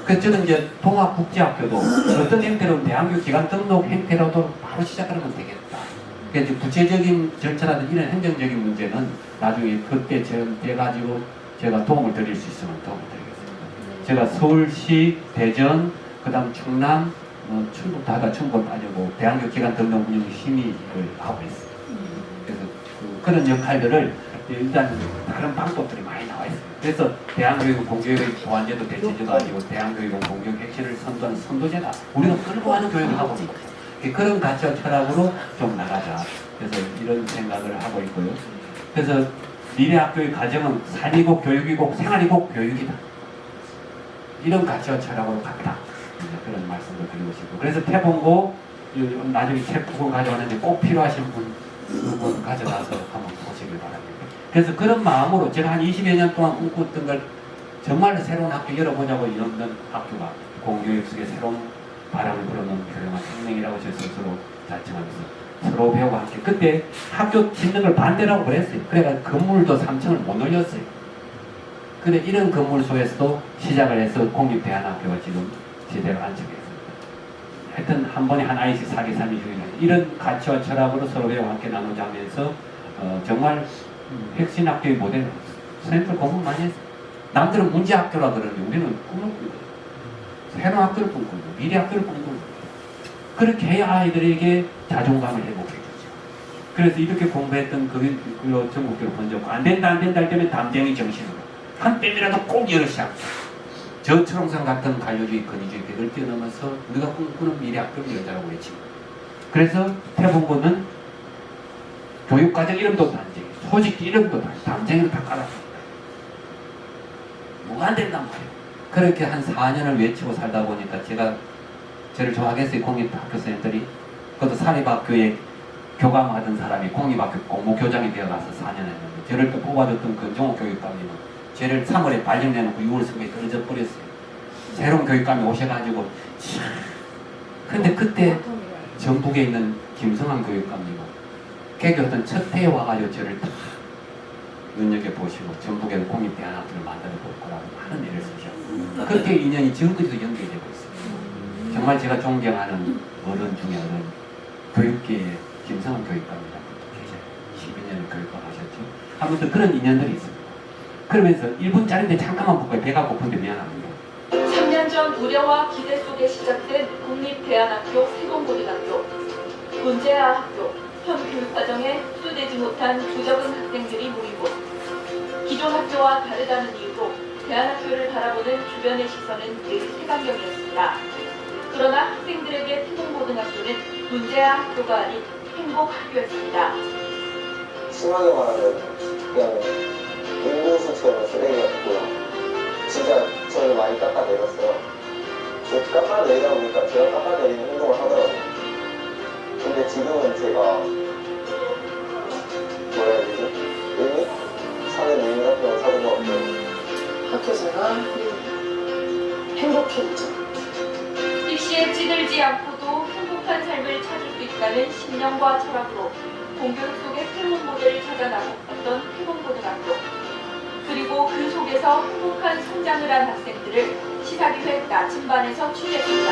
[SPEAKER 1] 그래서 저는 이제 통합국제학교도 어떤 형태로 대학교 기관 등록 형태로도 바로 시작하면 되겠다. 그래서 구체적인 절차라든 이런 행정적인 문제는 나중에 그때 돼가지고 제가 도움을 드릴 수 있으면 도움을 드리겠습니다. 제가 서울시, 대전, 그 다음 충남, 충북 다가 충북 빠지고 대학교 기관 등록 운영 심의를 하고 있어요. 그래서 그런 역할들을 일단 다른 방법들이 많이 나와 있어요. 그래서 대한교육은 공교육의 보완제도 대체제도 아니고 대한교육은 공교육 핵심을 선도하는 선도제다. 우리가 끌고 가는 교육을 하고 있는 거예요. 그런 가치와 철학으로 좀 나가자. 그래서 이런 생각을 하고 있고요. 그래서 미래학교의 가정은 삶이고 교육이고 생활이고 교육이다. 이런 가치와 철학으로 갔다. 그런 말씀도 드리고 싶고. 그래서 태봉고 나중에 책북을 가져왔는데 꼭 필요하신 분 가져가서 한번 보시길 바랍니다. 그래서 그런 마음으로 제가 한 20여 년 동안 꿈꿨던 걸 정말로 새로운 학교 열어보자고 이런 학교가 공교육 속에 새로운 바람을 불어넣은 교육한 혁명이라고 제 스스로 자청하면서 서로 배우고 함께 그때 학교 짓는 걸 반대라고 그랬어요. 그래가 건물도 3층을 못 올렸어요. 근데 이런 건물 속에서도 시작을 해서 공립대안학교가 지금 제대로 안착했습니다. 하여튼 한 번에 한 아이씩 사기 삼이 중이는 이런 가치와 철학으로 서로 배우고 함께 나누자 하면서 정말 핵심 학교의 모델 선생님들 공부 많이 했어요. 남들은 문제학교라 그러는데 우리는 꿈을 꾸는 거예요. 새로운 학교를 꿈꾸고 미래 학교를 꿈꾸는 거예요. 그렇게 해야 아이들에게 자존감을 회복해 주죠. 그래서 이렇게 공부했던 그걸로 전국교로 번졌고 안 된다 할 때면 담쟁이 정신으로 한 뺨이라도 꼭 열으시자. 저초롱산 같은 관료주의, 권위주의 벽을 뛰어넘어서 우리가 꿈꾸는 미래 학교를 열자라고 외치고 그래서 태봉고는 교육과정 이름도 단쟁이, 소식 이름도 담쟁이로 다 깔았습니다. 뭐가 안 된단 말이에요. 그렇게 한 4년을 외치고 살다 보니까 제가 저를 좋아하겠어요. 공립학교 선생님들이. 그것도 사립학교에 교감하던 사람이 공립학교 공무교장이 되어가서 4년 했는데 저를 또 뽑아줬던 권종호 교육감님은 쟤를 3월에 발령내놓고 6월 성에 떨어져 버렸어요. 새로운 교육감이 오셔가지고 근데 그때 전북에 있는 김성환 교육감님은 개교하던 첫 해에 와가지고 저를 다 눈여겨보시고 전북에는 공립대안학교를 만들어 볼 거라고 많은 애를 쓰셨고 그렇게 인연이 지금까지도 연결되고 있어요. 정말 제가 존경하는 어른 중에 어른 교육계의 김성환 교육감이라고 계셔요. 12년을 교육감하셨죠. 아무튼 그런 인연들이 있습니다. 그러면서 1분짜리인데 잠깐만 볼까요? 배가 고픈데 미안합니다.
[SPEAKER 4] 3년 전 우려와 기대 속에 시작된 국립대안학교 세공고등학교 문제아 학교 현 교육과정에 흡수되지 못한 부적응 학생들이 모이고 기존 학교와 다르다는 이유로 대안학교를 바라보는 주변의 시선은 늘 색안경이었습니다. 그러나 학생들에게 세공고등학교는 문제아 학교가 아닌 행복학교였습니다.
[SPEAKER 5] 심하게 말하면 그냥 인공수처럼 쓰레기였고요. 진짜 저를 많이 깎아내렸어요. 깎아내리다 보니까 제가 깎아내리는 행동을 하더라고요. 근데 지금은 제가 뭐라 해야 되지? 사는 의미 같은 걸 찾은 것 같아요.
[SPEAKER 2] 학교생활 행복했죠.
[SPEAKER 4] 입시에 찌들지 않고도 행복한 삶을 찾을 수 있다는 신념과 철학으로 공교육 속의 새로운 모델을 찾아 나섰던 태봉고등학교 그리고 그 속에서 행복한 성장을 한 학생들을 시사기획 나침반에서 추리했습니다.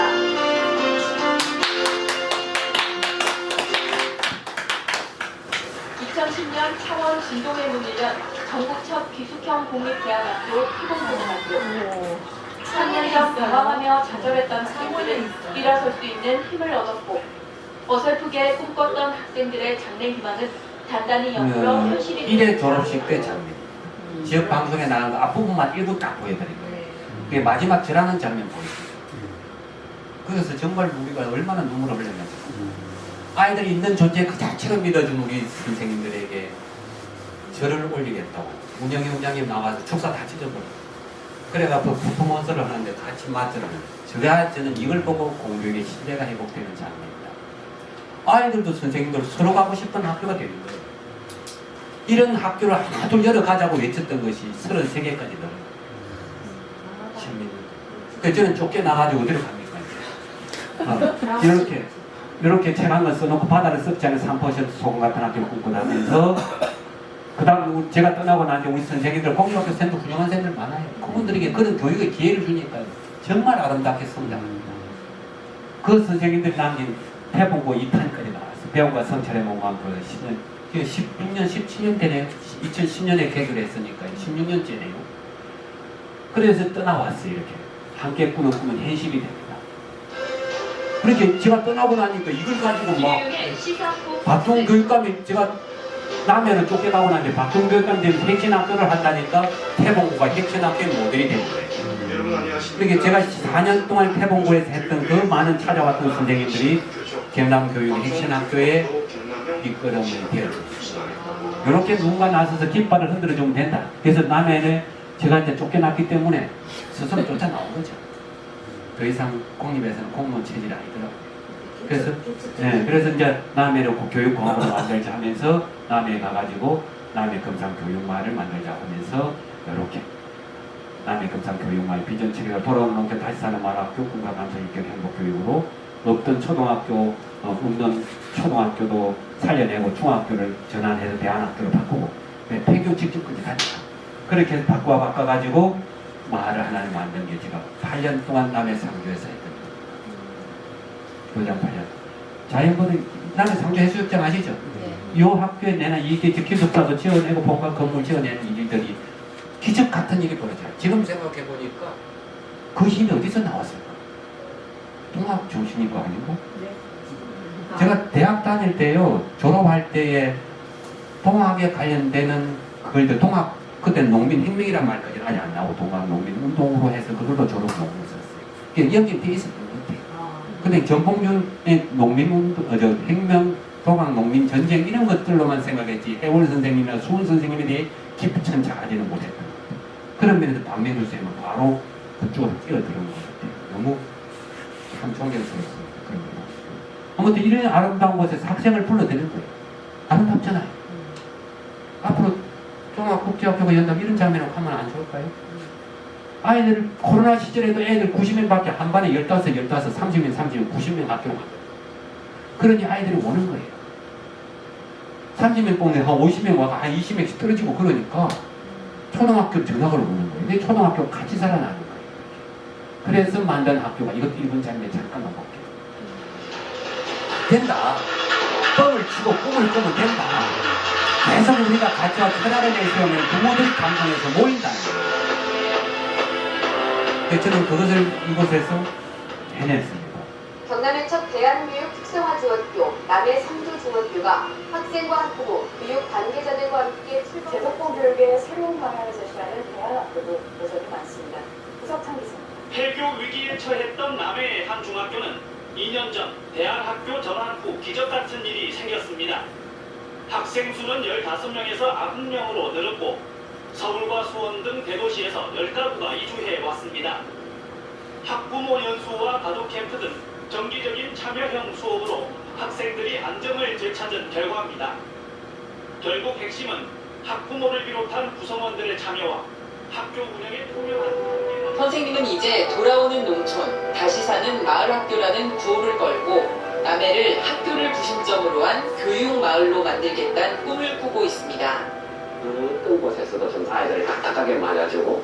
[SPEAKER 4] 2010년 창원 진동에 문을 연 전국 첫 귀숙형 공립대안학교 태봉고등학교 3년 전 방황하며 좌절했던 학생들은 일어설 수 있는 힘을 얻었고 어설프게 꿈꿨던 학생들의 장래 희망은 단단히 연구로 현실이
[SPEAKER 1] 1회 졸업식 때 장면. 지역 방송에 나간 거 앞부분만 일부 딱 보여드립니다. 그게 마지막 절하는 장면 보여주죠. 그래서 정말 우리가 얼마나 눈물을 흘렸는지. 아이들이 있는 존재 그 자체를 믿어준 우리 선생님들에게 절을 올리겠다고 운영위 원장님 나와서 축사 다 찢어버려. 그래가지고 퍼포먼스를 하는데 같이 맞추는 저는 이걸 보고 공교육의 신뢰가 회복되는 장면입니다. 아이들도 선생님들 서로 가고 싶은 학교가 되는 거예요. 이런 학교를 하나 둘 여러 가자고 외쳤던 것이 33개까지 늘어요. 시민. 그래서 저는 쫓겨나가지고 어디로 갑니까? 이렇게 책 한 권 써놓고 바다를 썩지 않은 3% 소금 같은 학교를 꿈꾸 다니면서 그 다음 제가 떠나고 난 뒤에 우리 선생님들 공교학교 선생님들 훌륭한 선생님들 많아요. 그분들에게 그런 교육의 기회를 주니까 정말 아름답게 성장합니다. 그 선생님들이 남긴 태봉고 2탄까지 나왔어요. 배움과 성찰의 몸만으로 16년, 17년 되네요. 2010년에 개교를 했으니까 16년째네요. 그래서 떠나왔어요. 이렇게 함께 꾸는 꿈은 현실이 됩니다. 그렇게 제가 떠나고 나니까 이걸 가지고 막
[SPEAKER 4] 김혜영의 시사포
[SPEAKER 1] 박종 교육감이 제가 남해를 쫓겨나고 나는데 박종 교육감이 지금 핵심학교를 한다니까 태봉고가 핵심학교의 모델이 된 거예요.
[SPEAKER 6] 여러분 안녕하십니까.
[SPEAKER 1] 그러니까 제가 4년 동안 태봉고에서 했던 그 많은 찾아왔던 선생님들이 경남교육 핵심학교의 밑거름을 되어줍니다. 이렇게 누군가 나서서 깃발을 흔들어주면 된다. 그래서 남해는 제가 이제 쫓겨났기 때문에 스스로 쫓아나온 거죠. 더 이상 공립에서는 공무원 체질이 아니더라고요. 그래서 이제 남해를 교육공학으로 만들자 하면서 남해에 가가지고 남해 금상교육마을을 만들자 하면서 이렇게 남해 금상교육마을 비전 체계가 돌아오는 농촌 다시 사는 마을학교 꿈과 감성 있게 행복교육으로 없던 초등학교 없는 초등학교도 살려내고 중학교를 전환해서 대안학교로 바꾸고 폐교 직전까지 갔죠. 그렇게 해서 바꿔가지고 마을을 하나를 만든 게 제가 8년 동안 남해 상주에서 했던 교장 8년. 자연보는 남해 상주 해수욕장 아시죠? 이 학교에 내는 이게 기숙사도 지어내고 본관 건물 지어내는 일들이 기적 같은 일이 벌어져요. 지금 생각해 보니까 그 힘이 어디서 나왔을까? 통합 중심인 거 아닌가? 제가 대학 다닐 때요, 졸업할 때에 통합에 관련되는 그걸 통합 그때 농민혁명이란 말까지 아직 안 나오고 동학농민운동으로 해서 그걸로 졸업 논문을 썼어요. 그게 연결돼 있었던 것 같아요. 근데 전봉준의 혁명, 동학농민전쟁 이런 것들로만 생각했지 해월 선생님이나 수훈 선생님에 대해 깊은 자아지는 못했던 것 같아요. 그런 면에서 박명수 선생님은 바로 그쪽으로 뛰어들은 것 같아요. 너무 참 존경스럽습니다. 그런 거. 아무튼 이런 아름다운 곳에서 학생을 불러들이는 거예요. 아름답잖아요. 앞으로 종합국제학교가 연답 이런 장면을 하면 안 좋을까요? 아이들 코로나 시절에도 애들 90명밖에 한 반에 15, 30명, 90명 학교가 그러니 아이들이 오는 거예요. 30명 뽑는 한 50명 와가 한 20명씩 떨어지고 그러니까 초등학교 전학을 오는 거예요. 근데 초등학교 같이 살아나는 거예요. 그래서 만든 학교가 이것도 일본 장면 잠깐만 볼게요. 된다. 뻥을 치고 꿈을 꾸면 된다. 계속 우리가 가치와 철학을 내세우면 부모들이 감동해서 모인다는 거예요. 저는 그것을 이곳에서 해냈습니다.
[SPEAKER 7] 경남의 첫 대한교육 특성화 중학교 남해 상주중학교가 학생과 학부모, 교육 관계자들과 함께
[SPEAKER 2] 재석봉 교육의 새로운 방향을 제시하는 대안학교도 여전히 많습니다. 구석창 기자입니다.
[SPEAKER 8] 폐교 위기에 처했던 남해의 한 중학교는 2년 전 대안학교 전환 후 기적 같은 일이 생겼습니다. 학생 수는 15명에서 90명으로 늘었고 서울과 수원 등 대도시에서 10가구가 이주해 왔습니다. 학부모 연수와 가족 캠프 등 정기적인 참여형 수업으로 학생들이 안정을 되찾은 결과입니다. 결국 핵심은 학부모를 비롯한 구성원들의 참여와 학교 운영에 투명한
[SPEAKER 9] 선생님은 이제 돌아오는 농촌, 다시 사는 마을학교라는 구호를 걸고 남해를 학교를 구심점으로 한 교육마을로 만들겠다는 꿈을 꾸고 있습니다.
[SPEAKER 10] 어떤 곳에서도 좀 아이들을 딱딱하게 맞아주고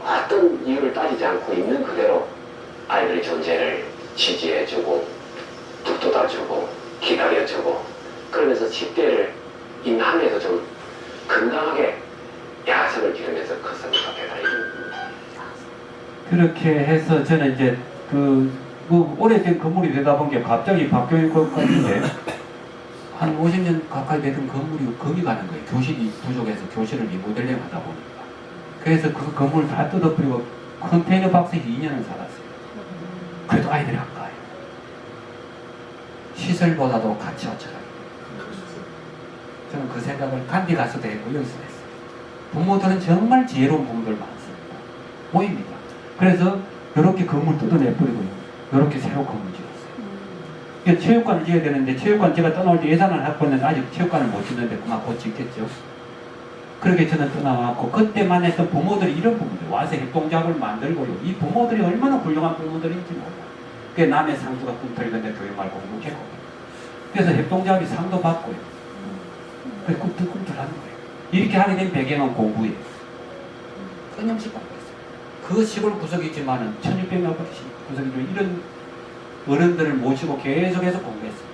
[SPEAKER 10] 어떤 이유를 따지지 않고 있는 그대로 아이들의 존재를 지지해주고 북돋아주고 기다려주고 그러면서 10대를 이 남해에서 좀 건강하게 야성을 기르면서 컸으면 좋겠다.
[SPEAKER 1] 그렇게 해서 저는 이제 오래된 건물이 되다 보니까 갑자기 바뀌어있는 것 같은데 한 50년 가까이 되던 건물이 거기 가는 거예요. 교실이 부족해서 교실을 리모델링 하다 보니까. 그래서 그 건물 다 뜯어버리고 컨테이너 박스에 2년을 살았어요. 그래도 아이들이 아까워요. 시설보다도 가치와 철학이. 저는 그 생각을 간디 가서도 했고 여기서 했어요. 부모들은 정말 지혜로운 부모들 많습니다. 보입니다. 그래서 이렇게 건물 뜯어내버리고요. 이렇게 새로 건물 지었어요. 그러니까 체육관을 지어야 되는데 체육관 제가 떠나올 때 예산을 갖고 있는데 아직 체육관을 못 짓는데 그만 곧 짓겠죠. 그렇게 저는 떠나왔고 그때만 했던 부모들이 이런 부모들 와서 협동작을 만들고요. 이 부모들이 얼마나 훌륭한 부모들인지 몰라요. 그게 남의 상주가 꿈틀건데 교육 말고 공부해고 그래서 협동작이 상도 받고요. 그래서 꿈틀꿈틀하는 거예요. 이렇게 하게 된 배경은 공부예요. 끊임없이 공부했어요. 그 시골 구석이지만은 1600명 구석이지만 이런 어른들을 모시고 계속해서 공부했습니다.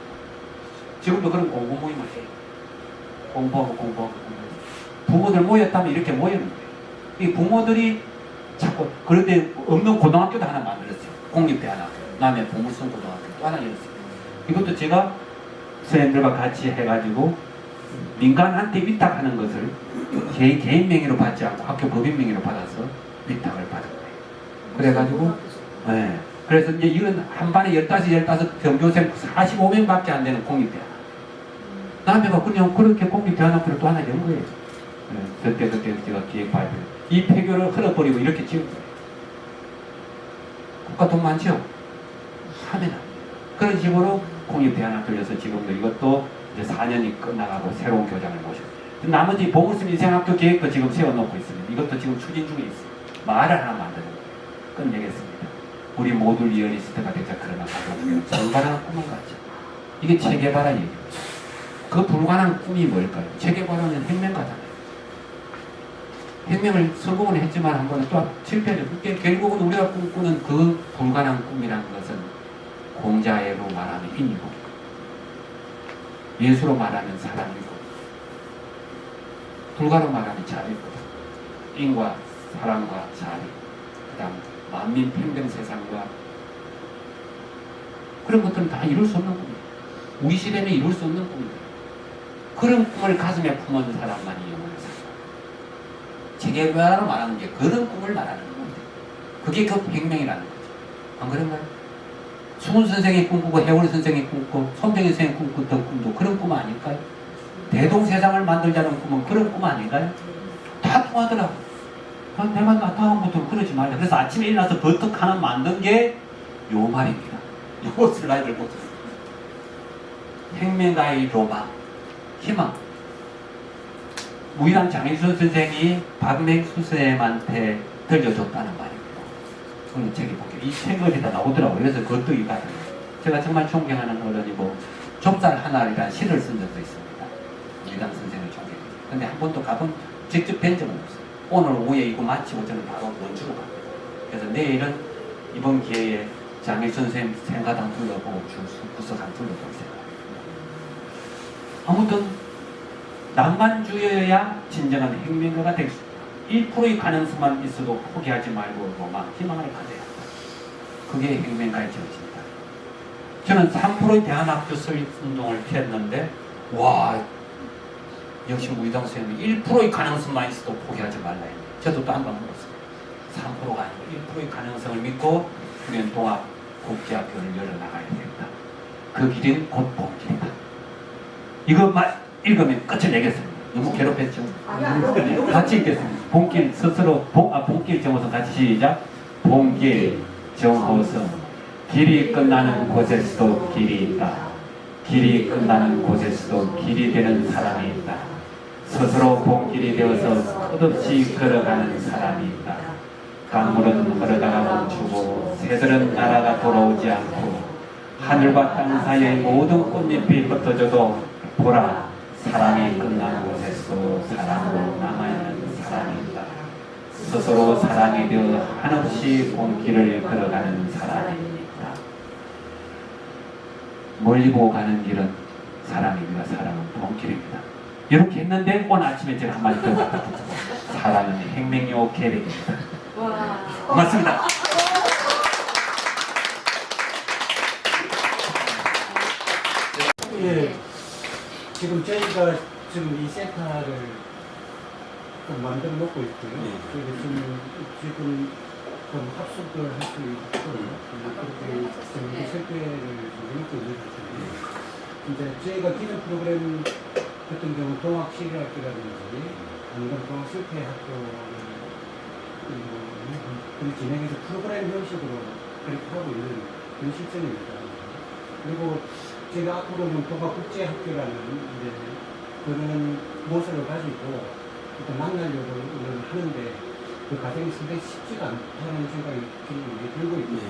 [SPEAKER 1] 지금도 그런 공부 모임을 해요. 공부하고 공부해서. 부모들 모였다면 이렇게 모이는 거예요. 이 부모들이 자꾸 그런데 없는 고등학교도 하나 만들었어요. 공립대학교. 남해 보물성 고등학교 또 하나 열었어요. 이것도 제가 선생님들과 같이 해가지고 민간한테 위탁하는 것을 제 개인 명의로 받지 않고 학교 법인 명의로 받아서 위탁을 받은 거예요. 그래가지고 네. 그래서 이제 이런 한 반에 15 전교생 45명밖에 안 되는 공립대학. 남해가 그냥 그렇게 공립대학교를 또 하나 연 거예요. 네. 그때 제가 기획 발표. 이 폐교를 흘러버리고 이렇게 지은 거예요. 국가 돈 많죠? 하면 안 돼요. 그런 식으로 공립대학을 돌려서 지금도 이것도 이제 4년이 끝나가고 새로운 교장을 모시고 나머지 보물섬 인생학교 계획도 지금 세워놓고 있습니다. 이것도 지금 추진 중에 있어요. 말을 하나 만드는 거예요. 끝내겠습니다. 우리 모두 리얼리스트가 되자. 그러나 가족에는 불가능한 꿈을 갖죠. 이게 체계바라 얘기입니다. 그 불가능한 꿈이 뭘까요? 체계바라는 혁명가잖아요. 혁명을 성공은 했지만 한 번은 또 실패를. 그게 결국은 우리가 꿈꾸는 그 불가능한 꿈이라는 것은 공자애로 말하면 인이고 예수로 말하면 사랑이고 불가로 말하면 자비고 인과 사랑과 자비 그 다음 만민 평등 세상과 그런 것들은 다 이룰 수 없는 꿈이에요. 우리 시대는 이룰 수 없는 꿈이에요. 그런 꿈을 가슴에 품은 사람만이 영원을 살아요. 체계바라로 말하는 게 그런 꿈을 말하는 겁니다. 그게 그 혁명이라는 거죠. 안 그런가요? 수훈 선생이 꿈꾸고 해월 선생이 꿈꾸고 손병희 선생이 꿈꾸던 꿈도 그런 꿈 아닐까요? 대동세상을 만들자는 꿈은 그런 꿈 아닌가요? 다 통하더라고요. 내가 다음부터 그러지 말자. 그래서 아침에 일어나서 버터 하나 만든 게 요 말입니다. 요 슬라이드를 보세요. 혁명가의 로망, 희망. 무이랑 장일순 선생이 박맹수 선생님한테 들려줬다는 말입니다. 그건 책이 볼게요. 이 책이 다 나오더라고요. 그래서 그것도 이거예요. 제가 정말 존경하는 어른이고 좁쌀 하나리라는 시를 쓴 적도 있습니다. 무이랑 선생을 존경해요. 근데 한 번도 가본 직접 뵌 적은 없어요. 오늘 오후에 이거 마치고 저는 바로 원주로 갑니다. 그래서 내일은 이번 기회에 장일순 선생님 생가당 둘러보고 부석한 둘러볼 생각입니다. 아무튼 낭만주의여야 진정한 혁명가가 될 수 있다. 1%의 가능성만 있어도 포기하지 말고 로망, 희망을 가져야 한다. 그게 혁명가의 정신이다. 저는 3%의 대안학교 설립 운동을 피했는데 와 역시 무이당 선생님이 1%의 가능성만 있어도 포기하지 말라 했는데 저도 또 한 번 물었어요. 3%가 아니고 1%의 가능성을 믿고 우리는 동아국제학교를 열어나가야 된다. 그 길은 곧 본길이다. 이것만 읽으면 끝을 내겠습니다. 너무 괴롭혔죠? 네, 같이 읽겠습니다. 본길 스스로 본길 정호성 같이 시작. 본길 정호성 길이 끝나는 곳에서도 길이 있다. 길이 끝나는 곳에서도 길이 되는 사람이 있다. 스스로 본길이 되어서 끝없이 걸어가는 사람이 있다. 강물은 흐르다가 멈추고 새들은 날아가 돌아오지 않고 하늘과 땅 사이의 모든 꽃잎이 흩어져도 보라 사랑이 끝나는 곳에서 사랑으로 남아있는 사람이 있다. 스스로 사랑이 되어 한없이 본길을 걸어가는 사람이 있다. 멀리 보고 가는 길은 사랑입니다. 사랑은 본길입니다. 이렇게 했는데 오늘 아침에 제가 한마디 더 갖다 붙였고 사랑은 혁명요 계획입니다. 고맙습니다.
[SPEAKER 3] 예, 지금 저희가 지금 이 센터를 좀 만들어 놓고 있고요. 그래서 지금 좀 합숙을 할 수 있고 그렇게 좀 설계를 좀 놓고 있는 것인데 이제 저희가 기존 프로그램 같은 경우 동학 시리학교라든지 안동동 실패학교를 진행해서 프로그램 형식으로 그렇게 하고 있는 그런 실정입니다. 그리고 제가 앞으로는 동아국제학교라는 이제 그런 모습을 가지고 일단 만나려고 하는데 그 과정이 상당히 쉽지가 않다는 생각이 들고 있고요.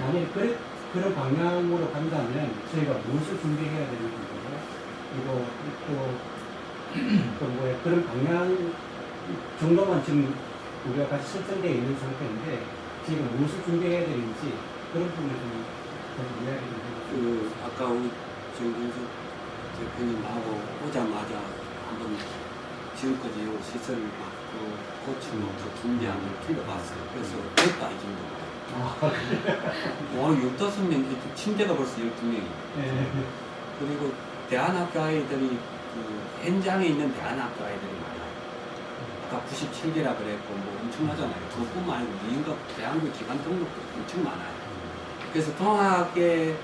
[SPEAKER 3] 만약에 그런 방향으로 간다면 저희가 무엇을 준비해야 되는지 그리고 또 그런 방향 정도만 지금 우리가 같이 설정되어 있는 상태인데 지금 무엇을 준비해야 되는지 그런 부분을 좀 이야기 좀 해주세요.
[SPEAKER 6] 아까 우리 정준석 대표님하고 오자마자 한번 지금까지 요 시설을 막고 고치고 또 준비한 걸 둘러봤어요. 그래서 됐다 이 정도. 15명, 침대가 벌써 12명이에요. 그리고 대안학교 아이들이 그 현장에 있는 대안학교 아이들이 많아요. 아까 97개라 그랬고 뭐 엄청나잖아요. 그것뿐만 아니고 미인과 대한민국 기관 등록도 엄청 많아요. 그래서 동학의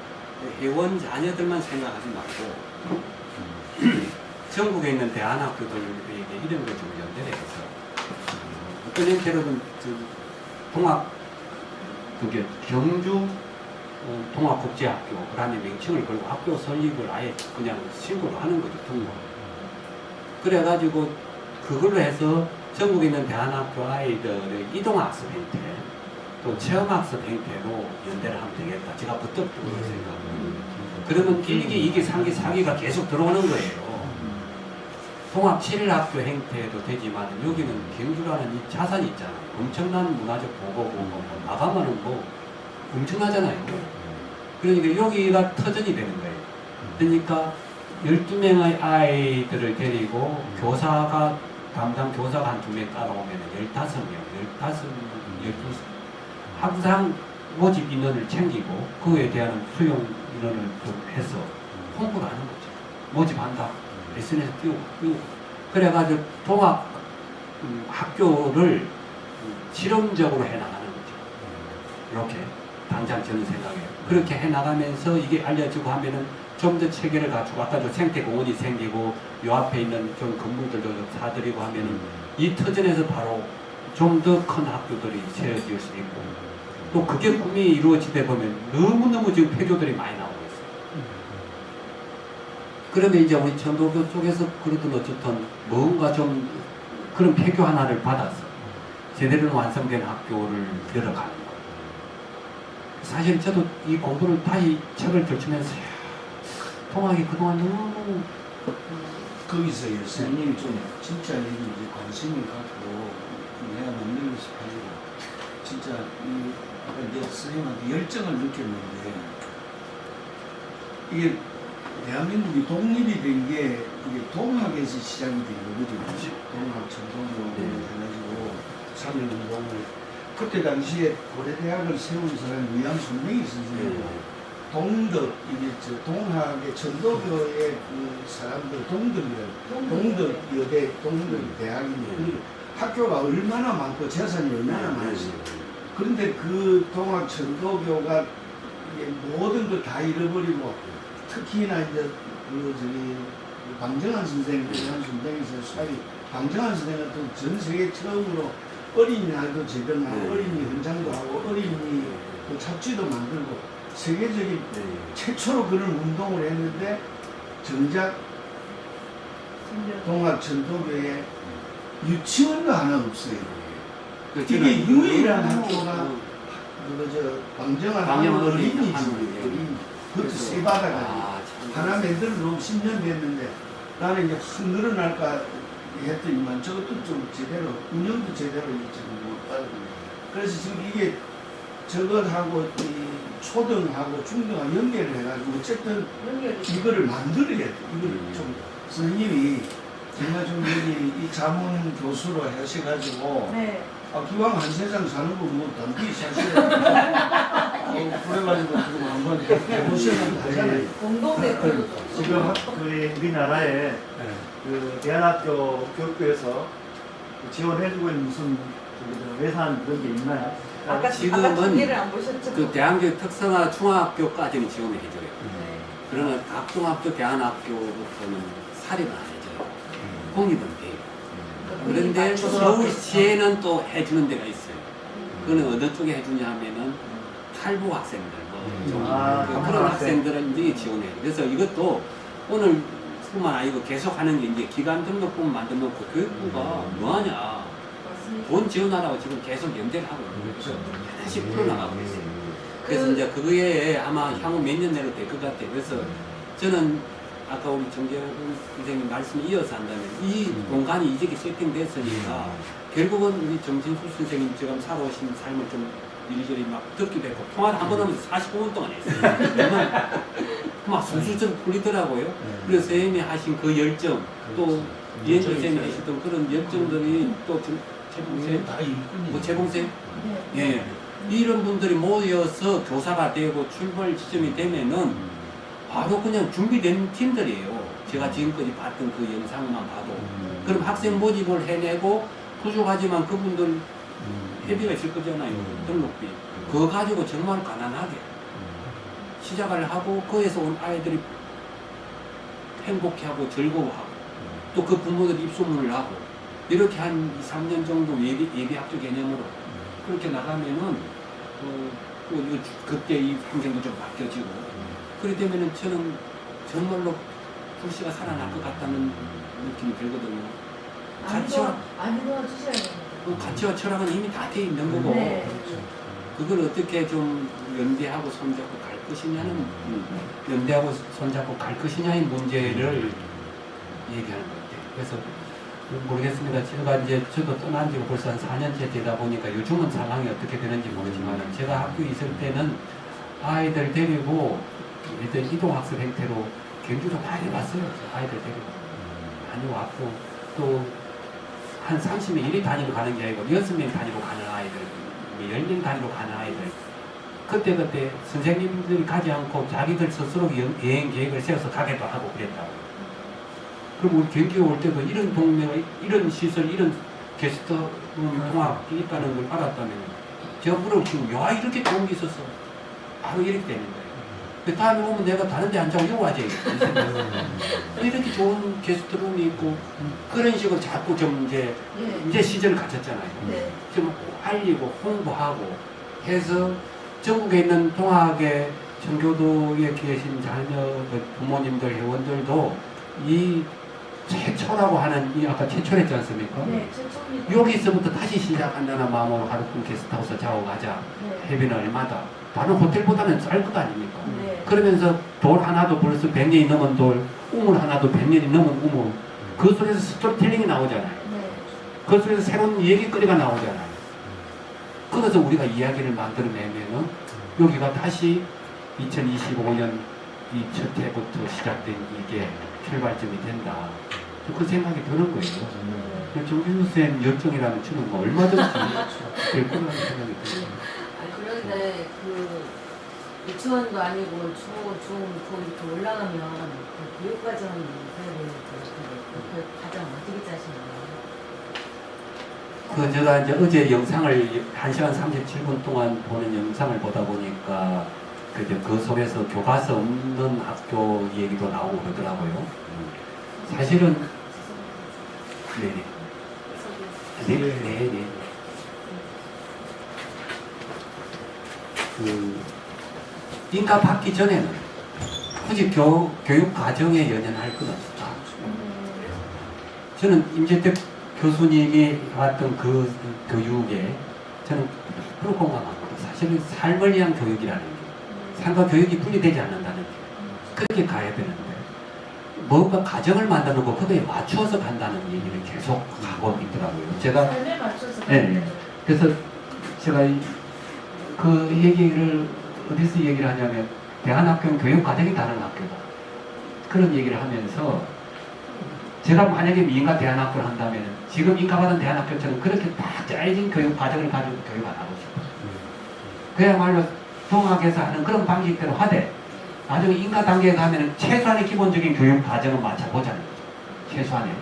[SPEAKER 6] 회원 자녀들만 생각하지 말고 전국에 있는 대안학교들에게 이런 걸 좀 연대를 해서 어떤 형태로든 동학 그게 경주 동학국제학교라는 명칭을 걸고 학교 설립을 아예 그냥 신고를 하는 거죠, 등록. 그래가지고 그걸로 해서 전국에 있는 대안학교 아이들의 이동학습 행태, 또 체험학습 행태로 연대를 하면 되겠다. 제가 부탁 그렇게 생각합니다. 그러면 1기, 2기, 3기, 4기가 계속 들어오는 거예요. 통합 7학교 행태도 되지만 여기는 경주라는 이 자산이 있잖아요. 엄청난 문화적 보고고 나가면은 뭐 엄청나잖아요. 그러니까 여기가 터전이 되는 거예요. 그러니까 12명의 아이들을 데리고 교사가 담당 교사가 한 2명 따라오면 15명, 12 항상 모집 인원을 챙기고 그에 대한 수용 인원을 좀 해서 홍보를 하는 거죠. 모집한다. SNS 띄우고 그래가지고 동학 학교를 실험적으로 해나가는 거죠. 이렇게 당장 저는 생각해요. 그렇게 해나가면서 이게 알려지고 하면은 좀 더 체계를 갖추고 아까 저 생태공원이 생기고 요 앞에 있는 좀 건물들도 좀 사들이고 하면은 이 터전에서 바로 좀 더 큰 학교들이 세워질 수 있고 또 그게 꿈이 이루어지다 보면 너무너무 지금 폐교들이 많이 나오고 있어요. 그러면 이제 우리 전도교 쪽에서 그래도 어쨌든 뭔가 좀 그런 폐교 하나를 받아서 제대로 완성된 학교를 열어가는 거예요. 사실 저도 이 공부를 다시 책을 들추면서 통학이 그동안 너무
[SPEAKER 3] 거기서 선생님이 좀 진짜 이제 관심을 갖고 내가 만들고 싶어가지고 진짜 아까 이제 선생님한테 열정을 느꼈는데 이게 대한민국이 독립이 된 게 이게 동학에서 시작이 된 거거든요. 동학 전통으로 해가지고 3.1운동을 그때 당시에 고려대학을 세운 사람이 위안 손명희 선생님이고 동덕 이게 저 동학의 전도교의 그 사람들 동덕 여대 동덕 대학인데 그 학교가 얼마나 많고 재산이 얼마나 많았어요. 그런데 그 동학 전도교가 이게 모든 걸 다 잃어버리고 특히나 이제 그 저기 방정환 선생, 위안 손명희 수사위 방정환 선생은 또 전 세계 처음으로 어린이날도 제정하고 어린이 현장도 하고 어린이 그 잡지도 만들고 세계적인 최초로 그런 운동을 했는데 정작 동학 전도교에 유치원도 하나 없어요. 이게 유일한 학교가 그 방정환 어린이집 그것도 세 바다가 하나 만들어 놓은 10년 됐는데 나는 이제 확 늘어날까 했더니만 저것도 좀 제대로 운영도 제대로 지금 못 받고 그래서 지금 이게 저것하고 이 초등하고 중등하고 연계를 해가지고 어쨌든 이거를 만들어야 돼. 이거를 좀 선생님이 정말 좀 여기 이 자문 교수로 하셔가지고 기왕 한 세상 사는 거 뭐 단비 사실 그래가지고 지금 한번 해보시면 하잖아요.
[SPEAKER 11] 공동대표 지금 우리나라에 그 대안학교 교육부에서 지원해주고 있는 무슨 예산 그런 게 있나요?
[SPEAKER 6] 지금은 그 대한교육 특성화 중학교까지는 지원을 해줘요. 그러나 각중학교 대안학교부터는 사립은 안 해줘요. 공립은 돼요. 그런데 서울시에는 또 해주는 데가 있어요. 그거는 어느 쪽에 해주냐 하면은 탈북 학생들, 좀 그런 학생들은 이제 지원해요. 그래서 이것도 오늘 뿐만 아니고 계속 하는 게 이제 기간 등록금 만들어 놓고 교육부가 뭐하냐. 돈 지원하라고 지금 계속 연대를 하고 있는 거죠. 하나씩 풀어나가고 있어요. 그래서 이제 그게 아마 향후 몇 년 내로 될 것 같아요. 그래서 저는 아까 우리 정재훈 선생님 말씀 이어서 한다면 이 공간이 이제 세팅됐으니까 결국은 우리 정진수 선생님 지금 살아오신 삶을 좀 이리저리 막 듣기도 했고 통화를 한 번 하면서 45분 동안 했어요. 막 술술술 풀리더라고요. 그래서 선생님이 하신 그 열정 또 이현주 선생님이 하시던 그런 열정들이 또 최봉생, 뭐 최봉생? 예. 이런 분들이 모여서 교사가 되고 출발 지점이 되면은 바로 그냥 준비된 팀들이에요. 제가 지금까지 봤던 그 영상만 봐도. 그럼 학생 모집을 해내고 부족하지만 그분들 회비가 있을 거잖아요. 등록비. 그거 가지고 정말 가난하게 시작을 하고 거기서 온 아이들이 행복해하고 즐거워하고 또 그 부모들이 입소문을 하고 이렇게 한 2, 3년 정도 예비 학교 개념으로 그렇게 나가면은 그때 이 환경도 좀 바뀌어지고 그렇게 되면은 저는 정말로 불씨가 살아날 것 같다는 느낌이 들거든요. 가치와 철학은 이미 다 돼 있는 거고 그걸 어떻게 좀 연대하고 손잡고 갈 것이냐는 연대하고 손잡고 갈 것이냐의 문제를 얘기하는 것 같아요. 그래서 모르겠습니다. 제가 이제 저도 떠난 지가 벌써 한 4년째 되다 보니까 요즘은 상황이 어떻게 되는지 모르지만 제가 학교에 있을 때는 아이들 데리고 일단 이동학습 형태로 경주도 많이 왔어요. 아이들 데리고 많이 왔고 또 한 30명 1위 단위로 가는 게 아니고 6명 단위로 가는 아이들 10명 단위로 가는 아이들 그때 선생님들이 가지 않고 자기들 스스로 여행 계획을 세워서 가기도 하고 그랬다고. 그럼 우리 경기에 올 때도 이런 동네가 이런 시설 이런 게스트 통합이 있다는 걸 알았다면 제가 물어보면 야 이렇게 좋은 게 있었어 바로 이렇게 되는 거예요. 그 다음에 오면 내가 다른 데 안 자고 여기 와야지 이렇게 좋은 게스트룸이 있고 그런 식으로 자꾸 좀 이제 시절을 갖췄잖아요. 좀 알리고 홍보하고 해서 전국에 있는 동학의 청교도에 계신 자녀 부모님들 회원들도 이 최초라고 하는 이 아까 최초랬지 않습니까?
[SPEAKER 12] 네, 최초입니다.
[SPEAKER 6] 여기서부터 다시 시작한다는 마음으로 하루뿐 게스트하우스 자고 가자. 회비는 얼마다? 다른 호텔보다는 쌀 것 아닙니까? 그러면서 돌 하나도 벌써 100년이 넘은 돌, 우물 하나도 100년이 넘은 우물. 그 속에서 스토리텔링이 나오잖아요. 그 속에서 새로운 얘기거리가 나오잖아요. 그래서 우리가 이야기를 만들어내면은 여기가 다시 2025년 이 첫 해부터 시작된 이게 출발점이 된다. 그 생각이 드는 거예요. 정진수 쌤 열정이라면 저는 뭐 얼마든지 될 거라는 생각이 들어요.
[SPEAKER 12] 그런데 유치원도 아니고 중 이렇게 올라가면 그 교육과정이 있어야 되니까 그 과정 어떻게 짜시나요?
[SPEAKER 6] 제가 이제 어제 영상을 1시간 37분 동안 보는 영상을 보다 보니까 그 속에서 교과서 없는 학교 얘기도 나오고 그러더라고요. 사실은 네네. 인가 받기 전에는 굳이 교육 과정에 연연할 건 없다. 저는 임재택 교수님이 왔던 그 교육에 저는 그런 공감합니다. 사실은 삶을 위한 교육이라는 게 삶과 교육이 분리되지 않는다는 게 그렇게 가야 되는데 뭔가 가정을 만드는 거 그거에 맞추어서 간다는 얘기를 계속 하고 있더라고요. 제가
[SPEAKER 12] 삶에 맞춰서
[SPEAKER 6] 그래서 제가 그 얘기를 어디서 얘기를 하냐면 대한학교는 교육 과정이 다른 학교다. 그런 얘기를 하면서 제가 만약에 민가 대한학교를 한다면 지금 인가받은 대한학교처럼 그렇게 딱 짜여진 교육 과정을 가지고 교육 안 하고 싶어요. 그야말로 동학에서 하는 그런 방식대로 하되 나중에 인가 단계에 가면 최소한의 기본적인 교육 과정을 맞춰보자는 거죠. 최소한의.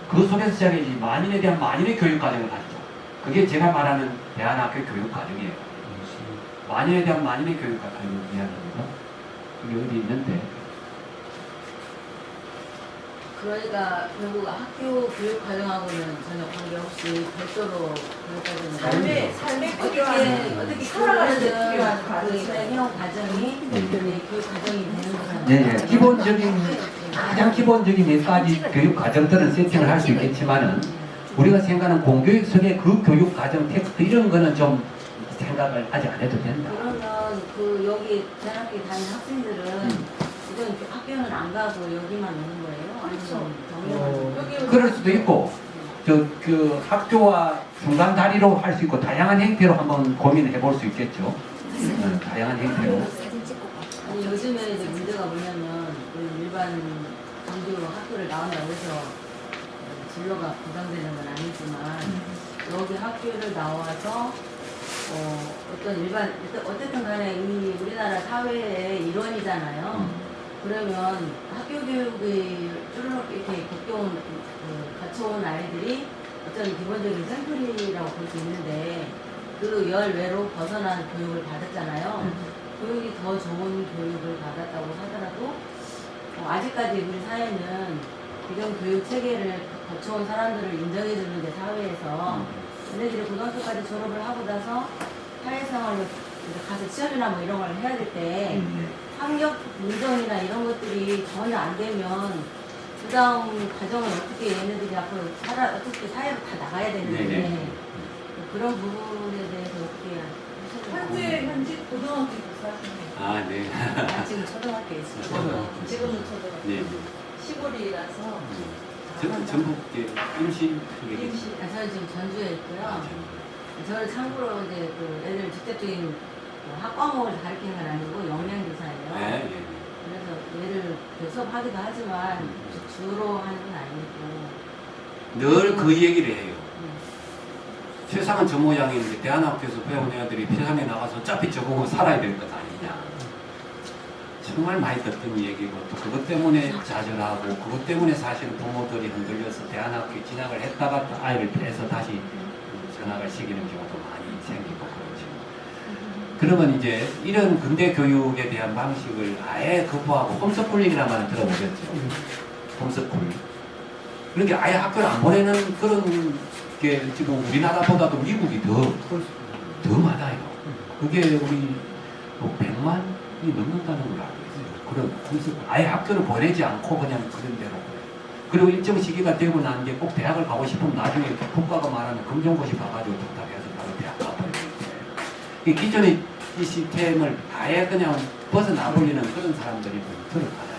[SPEAKER 6] 그 속에서 시작이지 만인에 대한 만인의 교육 과정을 가지죠. 그게 제가 말하는 대한학교 교육 과정이에요. 만인에 대한 만인의 교육 과정을 이야기합니다. 이게 어디 있는데
[SPEAKER 12] 그러니까 결국 학교 교육 과정하고는 전혀 관계없이 별도로 교육과정을 어떻게 살아가는 형 과정이 교육 과정이 되는 거잖아요.
[SPEAKER 1] 네, 기본적인 가장 기본적인 몇 가지 교육 과정들은 세팅을 할 수 있겠지만은 우리가 생각하는 공교육 속의 그 교육 과정 텍스트 이런 거는 좀 생각을 아직 안 해도 된다.
[SPEAKER 12] 그러면 그 여기 대학교 다니는 학생들은 이건 학교는 안 가고 여기만 오는 거예요? 아니면
[SPEAKER 1] 그럴 수도 있고 그 학교와 중간 다리로 할 수 있고 다양한 형태로 한번 고민해 볼 수 있겠죠. 다양한 형태로.
[SPEAKER 12] 아니 요즘에 이제 문제가 뭐냐면 그 일반 정규 학교를 나온다고 해서 진로가 보장되는 건 아니지만 여기 학교를 나와서 어떤 일반 어쨌든 간에 이 우리나라 사회의 일원이잖아요. 그러면 학교 교육이 쭈르륵 이렇게 갖춰온 아이들이 어떤 기본적인 샘플이라고 볼 수 있는데 그 열외로 벗어난 교육을 받았잖아요. 교육이 더 좋은 교육을 받았다고 하더라도 아직까지 우리 사회는 기존 교육 체계를 거쳐온 사람들을 인정해주는 데 사회에서 얘네들이 고등학교까지 졸업을 하고 나서 사회생활로 가서 시험이나 뭐 이런 걸 해야 될 때 학력 인정이나 이런 것들이 전혀 안 되면 그 다음 과정을 어떻게 얘네들이 앞으로 어떻게 사회로 다 나가야 되는데 그런 부분에 대해서 어떻게
[SPEAKER 13] 현재 고등학교 교사하시네요.
[SPEAKER 6] 아, 네.
[SPEAKER 12] 지금 초등학교에 있습니다.
[SPEAKER 13] 지금은 초등학교.
[SPEAKER 6] 네.
[SPEAKER 13] 시골이라서
[SPEAKER 6] 전북 임시
[SPEAKER 12] 저는 지금 전주에 있고요. 저는 참고로 이제 그 애들 직접적인 학과목을 가르치는 건 아니고 영양교사예요.
[SPEAKER 6] 네, 네.
[SPEAKER 12] 그래서 얘를 수업하기도 하지만 주로 하는 건 아니고.
[SPEAKER 6] 늘 그 얘기를 해요. 세상은 저 모양인데 대안학교에서 배운 애들이 세상에 나가서 어차피 저보고 살아야 될 것 아니냐. 정말 많이 듣던 얘기고 또 그것 때문에 좌절하고 그것 때문에 사실 부모들이 흔들려서 대안학교에 진학을 했다가 또 아이를 빼서 다시 전학을 시키는 경우도 많이 생기고 그러죠. 그러면 이제 이런 근대 교육에 대한 방식을 아예 거부하고 홈스쿨링이라는 말을 들어보셨죠. 홈스쿨. 그렇게 아예 학교를 안 보내는 그런 게 지금 우리나라보다도 미국이 더 많아요. 그게 우리 100만이 넘는다는 걸 알고 있어요. 그런 홈스쿨. 아예 학교를 보내지 않고 그냥 그런 대로. 그리고 일정 시기가 되고 난 게 꼭 대학을 가고 싶으면 나중에 국가가 말하는 금전고시 가가지고 답답해서 바로 대학 가버리는데 기존의 이 시스템을 아예 그냥 벗어나버리는 그런 사람들이 더 많아요.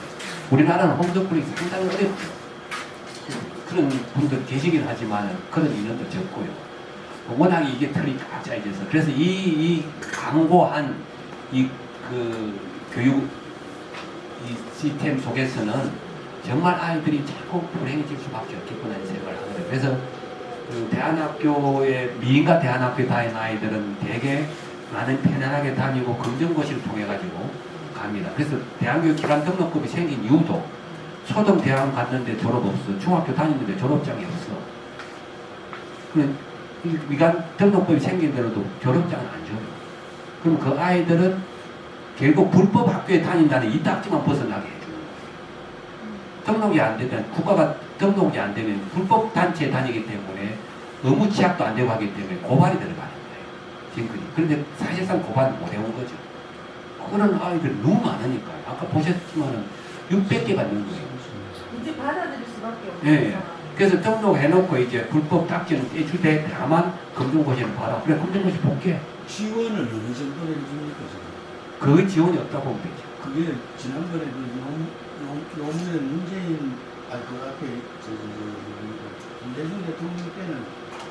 [SPEAKER 6] 우리나라는 홈스쿨링이 상당히 어렵죠. 그런 분들 계시긴 하지만 그런 인원도 적고요. 워낙 이게 틀이 꽉 짜여져서 그래서 이 강고한 그 교육 이 시스템 속에서는 정말 아이들이 자꾸 불행해질 수밖에 없겠구나 이런 생각을 하거든요. 그래서 그 대안학교에 미인가 대안학교에 다니는 아이들은 되게 나는 편안하게 다니고 검정고시를 통해 가지고 갑니다. 그래서 대학교육 기관 등록금이 생긴 이유도 초등 대학 갔는데 졸업 없어, 중학교 다니는데 졸업장이 없어. 그럼 기관 등록금이 생긴 대로도 졸업장은 안 줘요. 그럼 그 아이들은 결국 불법 학교에 다닌다는 이 딱지만 벗어나게 해주는 거예요. 등록이 안 되면 국가가 등록이 안 되면 불법 단체에 다니기 때문에 의무 취약도 안 되고 하기 때문에 고발이 들어가는 거예요. 지금까지. 그런데 사실상 고발 못 해온 거죠. 그런 아이들 너무 많으니까요. 아까 보셨지만은 600개가 넘는 거예요.
[SPEAKER 13] 이제 받아들일 수밖에 없는
[SPEAKER 6] 예.
[SPEAKER 13] 상황.
[SPEAKER 6] 그래서 등록해놓고 이제 불법 딱지는 떼줄 때 다만 검정고시를 받아. 그래, 검정고시 볼게.
[SPEAKER 3] 지원을 어느 정도 해줍니까, 지금?
[SPEAKER 6] 그 지원이 없다고 보면 되죠.
[SPEAKER 3] 그게 지난번에 노무현 문재인 그 앞에 김대중 대통령 때는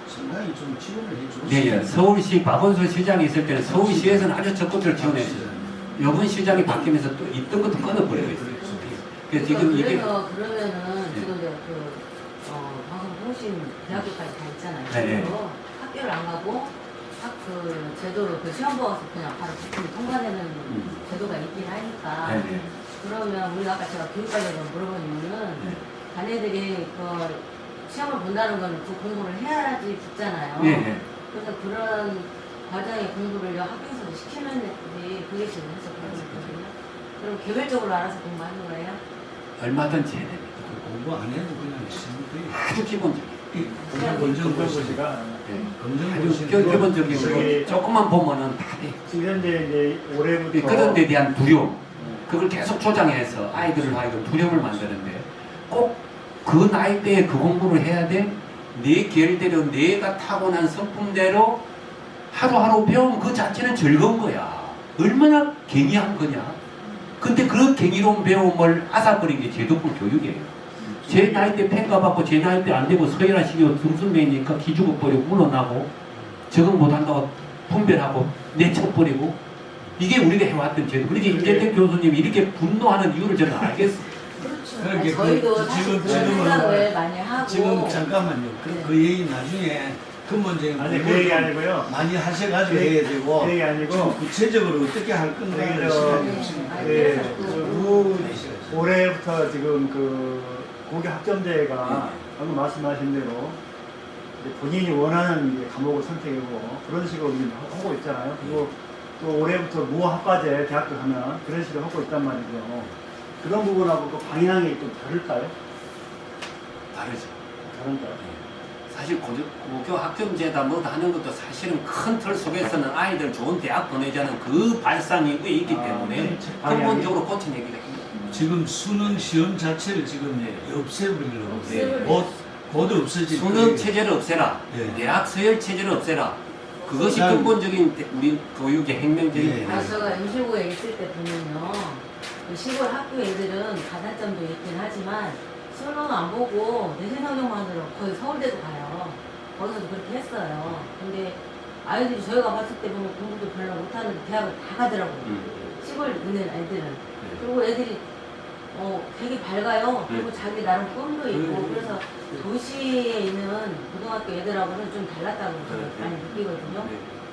[SPEAKER 3] 상당히 좀 지원을 해줬어요.
[SPEAKER 6] 네, 예. 서울시 박원순 시장이 있을 때는 서울시에서는 아주 적극적으로 지원했어요. 이번 시장이 바뀌면서 또 있던 것도 끊어버리고 있어요. 그래서 지금 이게
[SPEAKER 12] 그러면은 지금 이제 방금 홍신 대학교까지 다 있잖아요.
[SPEAKER 6] 네.
[SPEAKER 12] 학교를 안 가고 그 제도로 그 시험 보고서 그냥 바로 부품 통과되는 제도가 있긴 하니까.
[SPEAKER 6] 네.
[SPEAKER 12] 그러면 우리가 아까 제가 교육과정을 물어본 이유는 자네들이 그 시험을 본다는 건 그 공부를 해야지 붙잖아요.
[SPEAKER 6] 네.
[SPEAKER 12] 그래서 그런 과정의 공부를 학교에서도 시키는지 그게 지금 해서 그런 거거든요. 그럼 개별적으로 알아서 공부하는 거예요?
[SPEAKER 6] 얼마든지 해야 됩니다.
[SPEAKER 3] 공부 안 해도 그냥 시험
[SPEAKER 6] 아주 기본적인.
[SPEAKER 11] 검정고시가
[SPEAKER 6] 아주 기본적인 거 조금만 보면은 다 돼.
[SPEAKER 11] 지금 현재 이제 올해부터
[SPEAKER 6] 그런 데 대한 두려움, 그걸 계속 조장해서 아이들을 하여금 두려움을 만드는데 꼭 그 나이대에 그 공부를 해야 돼? 내 계열대로 내가 타고난 성품대로 하루하루 배우면 그 자체는 즐거운 거야. 얼마나 갱이한 거냐. 근데 그 갱이로운 배움을 앗아버린 게 제도권 교육이에요. 제 나이 때 평가받고 제 나이 때 안 되고 서열화시키고 등수매니까 기죽어버리고 물러나고 적응 못한다고 분별하고 내쳐버리고 이게 우리가 해왔던 제도. 그러니까 임재택 교수님이 이렇게 분노하는 이유를 저는 알겠어요.
[SPEAKER 12] 아니, 저희도 사실 그런 생각을 많이 하고
[SPEAKER 3] 지금 잠깐만요. 그 얘기 나중에 근본적인
[SPEAKER 11] 아니 그 얘기 아니고요.
[SPEAKER 3] 많이 하셔가지고 해야 되고
[SPEAKER 11] 그 얘기 아니고
[SPEAKER 3] 지금 구체적으로 어떻게 할 건가를 시간이 없으니까
[SPEAKER 11] 올해부터 지금 그 고교 학점제가 방금 말씀하신 대로 이제 본인이 원하는 이제 과목을 선택하고 그런 식으로 이제 하고 있잖아요. 그리고 또 올해부터 무학과제 대학교 가면 그런 식으로 하고 있단 말이죠. 그런 부분하고 또 방향이 좀 다를까요?
[SPEAKER 6] 다르죠.
[SPEAKER 11] 다른가요?
[SPEAKER 6] 사실 고교 학점제다 뭐다 하는 것도 사실은 큰 틀 속에서는 아이들 좋은 대학 보내자는 그 발상이고 있기 때문에 근본적으로 고친 얘기가 있습니다.
[SPEAKER 3] 지금 수능 시험 자체를 지금 없애버리려고 곧 없어질
[SPEAKER 6] 수능 체제를 없애라. 대학 서열 체제를 없애라. 그것이 근본적인 우리 교육의 핵심적인
[SPEAKER 12] 제가 임시고에 있을 때 보면요. 그 시골 학교 애들은 가산점도 있긴 하지만 수능 안 보고 내신 성적만으로 거의 서울대도 가요. 거기서도 그렇게 했어요. 근데 아이들이 저희가 봤을 때 보면 공부도 별로 못하는데 대학을 다 가더라고요. 시골 있는 애들은. 그리고 애들이 되게 밝아요. 그리고 자기 나름 꿈도 있고 그래서 도시에 있는 고등학교 애들하고는 좀 달랐다고 저는 많이 느끼거든요.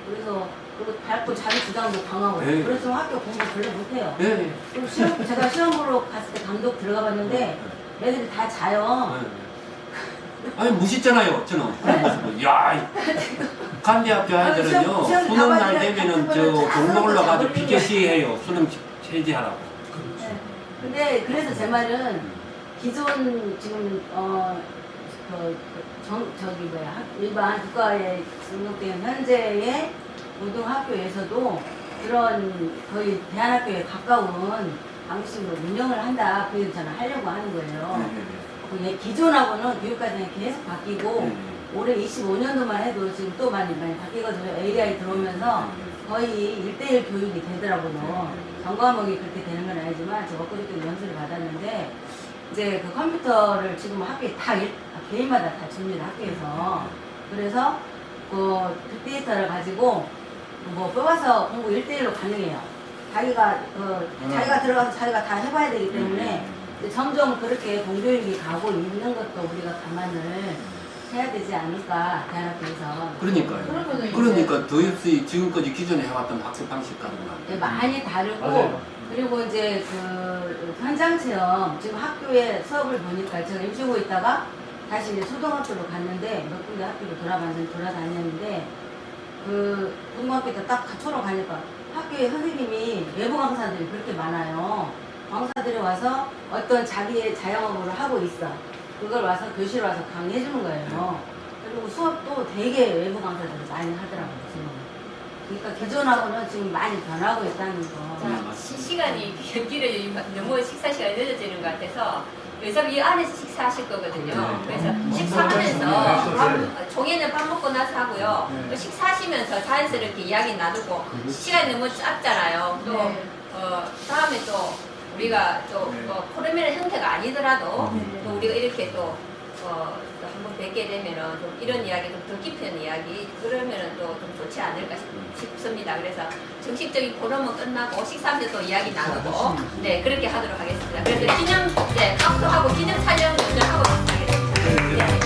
[SPEAKER 12] 그래서 그리고 밝고 자기 주장도 강하고 그래서 학교 공부 별로 못해요. 그리고 제가 시험 보러 갔을 때 감독 들어가 봤는데 애들이 다 자요.
[SPEAKER 6] 아니 무시잖아요 저는. 야 간대학교 아이들은요 수능 날 되면은 동로 올라가서 피켓 시위해요. 수능 체제하라고.
[SPEAKER 12] 근데 그래서 제 말은 기존 지금 일반 국가에 등록된 현재의 고등학교에서도 그런 거의 대안학교에 가까운 방식으로 운영을 한다. 그래서 저는 하려고 하는 거예요. 기존하고는 교육과정이 계속 바뀌고 올해 25년도만 해도 지금 또 많이 바뀌거든요. AI 들어오면서 거의 1:1 교육이 되더라고요. 전과목이 그렇게 되는 건 아니지만 제가 엊그저께 연수를 받았는데 이제 그 컴퓨터를 지금 학교에 다 개인마다 다 줍니다. 학교에서. 그래서 그 빅데이터를 가지고 뭐 뽑아서 공부 1:1로 가능해요. 자기가 들어가서 자기가 다 해봐야 되기 때문에 점점 그렇게 공교육이 가고 있는 것도 우리가 감안을 해야 되지 않을까 대학교에서.
[SPEAKER 6] 그러니까요. 그러니까 더 없이 지금까지 기존에 해왔던 학습 방식과는
[SPEAKER 12] 많이 다르고 그리고 이제 그 현장 체험 지금 학교에 수업을 보니까 제가 임시고 있다가 다시 이제 초등학교로 갔는데 몇 군데 학교로 돌아다녔는데 그 고등학교 때 딱 초로 가니까 학교에 선생님이 외부 강사들이 그렇게 많아요. 강사들이 와서 어떤 자기의 자영업을 하고 있어. 그걸 와서 교실 와서 강의해 주는 거예요. 그리고 수업도 되게 외부 강사들이 많이 하더라고요. 지금. 그러니까 기존하고는 지금 많이 변하고 있다는 거.
[SPEAKER 14] 시간이 길어지고 너무 식사 시간이 늦어지는 것 같아서 어차피 이 안에서 식사하실 거거든요. 그래서 식사하면서 종이는 밥 먹고 나서 하고요. 또 식사하시면서 자연스럽게 이야기 나누고 시간이 너무 짧잖아요. 또 다음에 또 우리가 또 포르메의 형태가 아니더라도 또 우리가 이렇게 또 한번 뵙게 되면은 좀 이런 이야기 좀 더 깊은 이야기 그러면은 또 좀 좋지 않을까 싶습니다. 그래서 정식적인 포럼은 끝나고 식사하면서 또 이야기 나누고 그렇게 하도록 하겠습니다. 그래서 기념 각서하고 기념 촬영 먼저 하고 하겠습니다.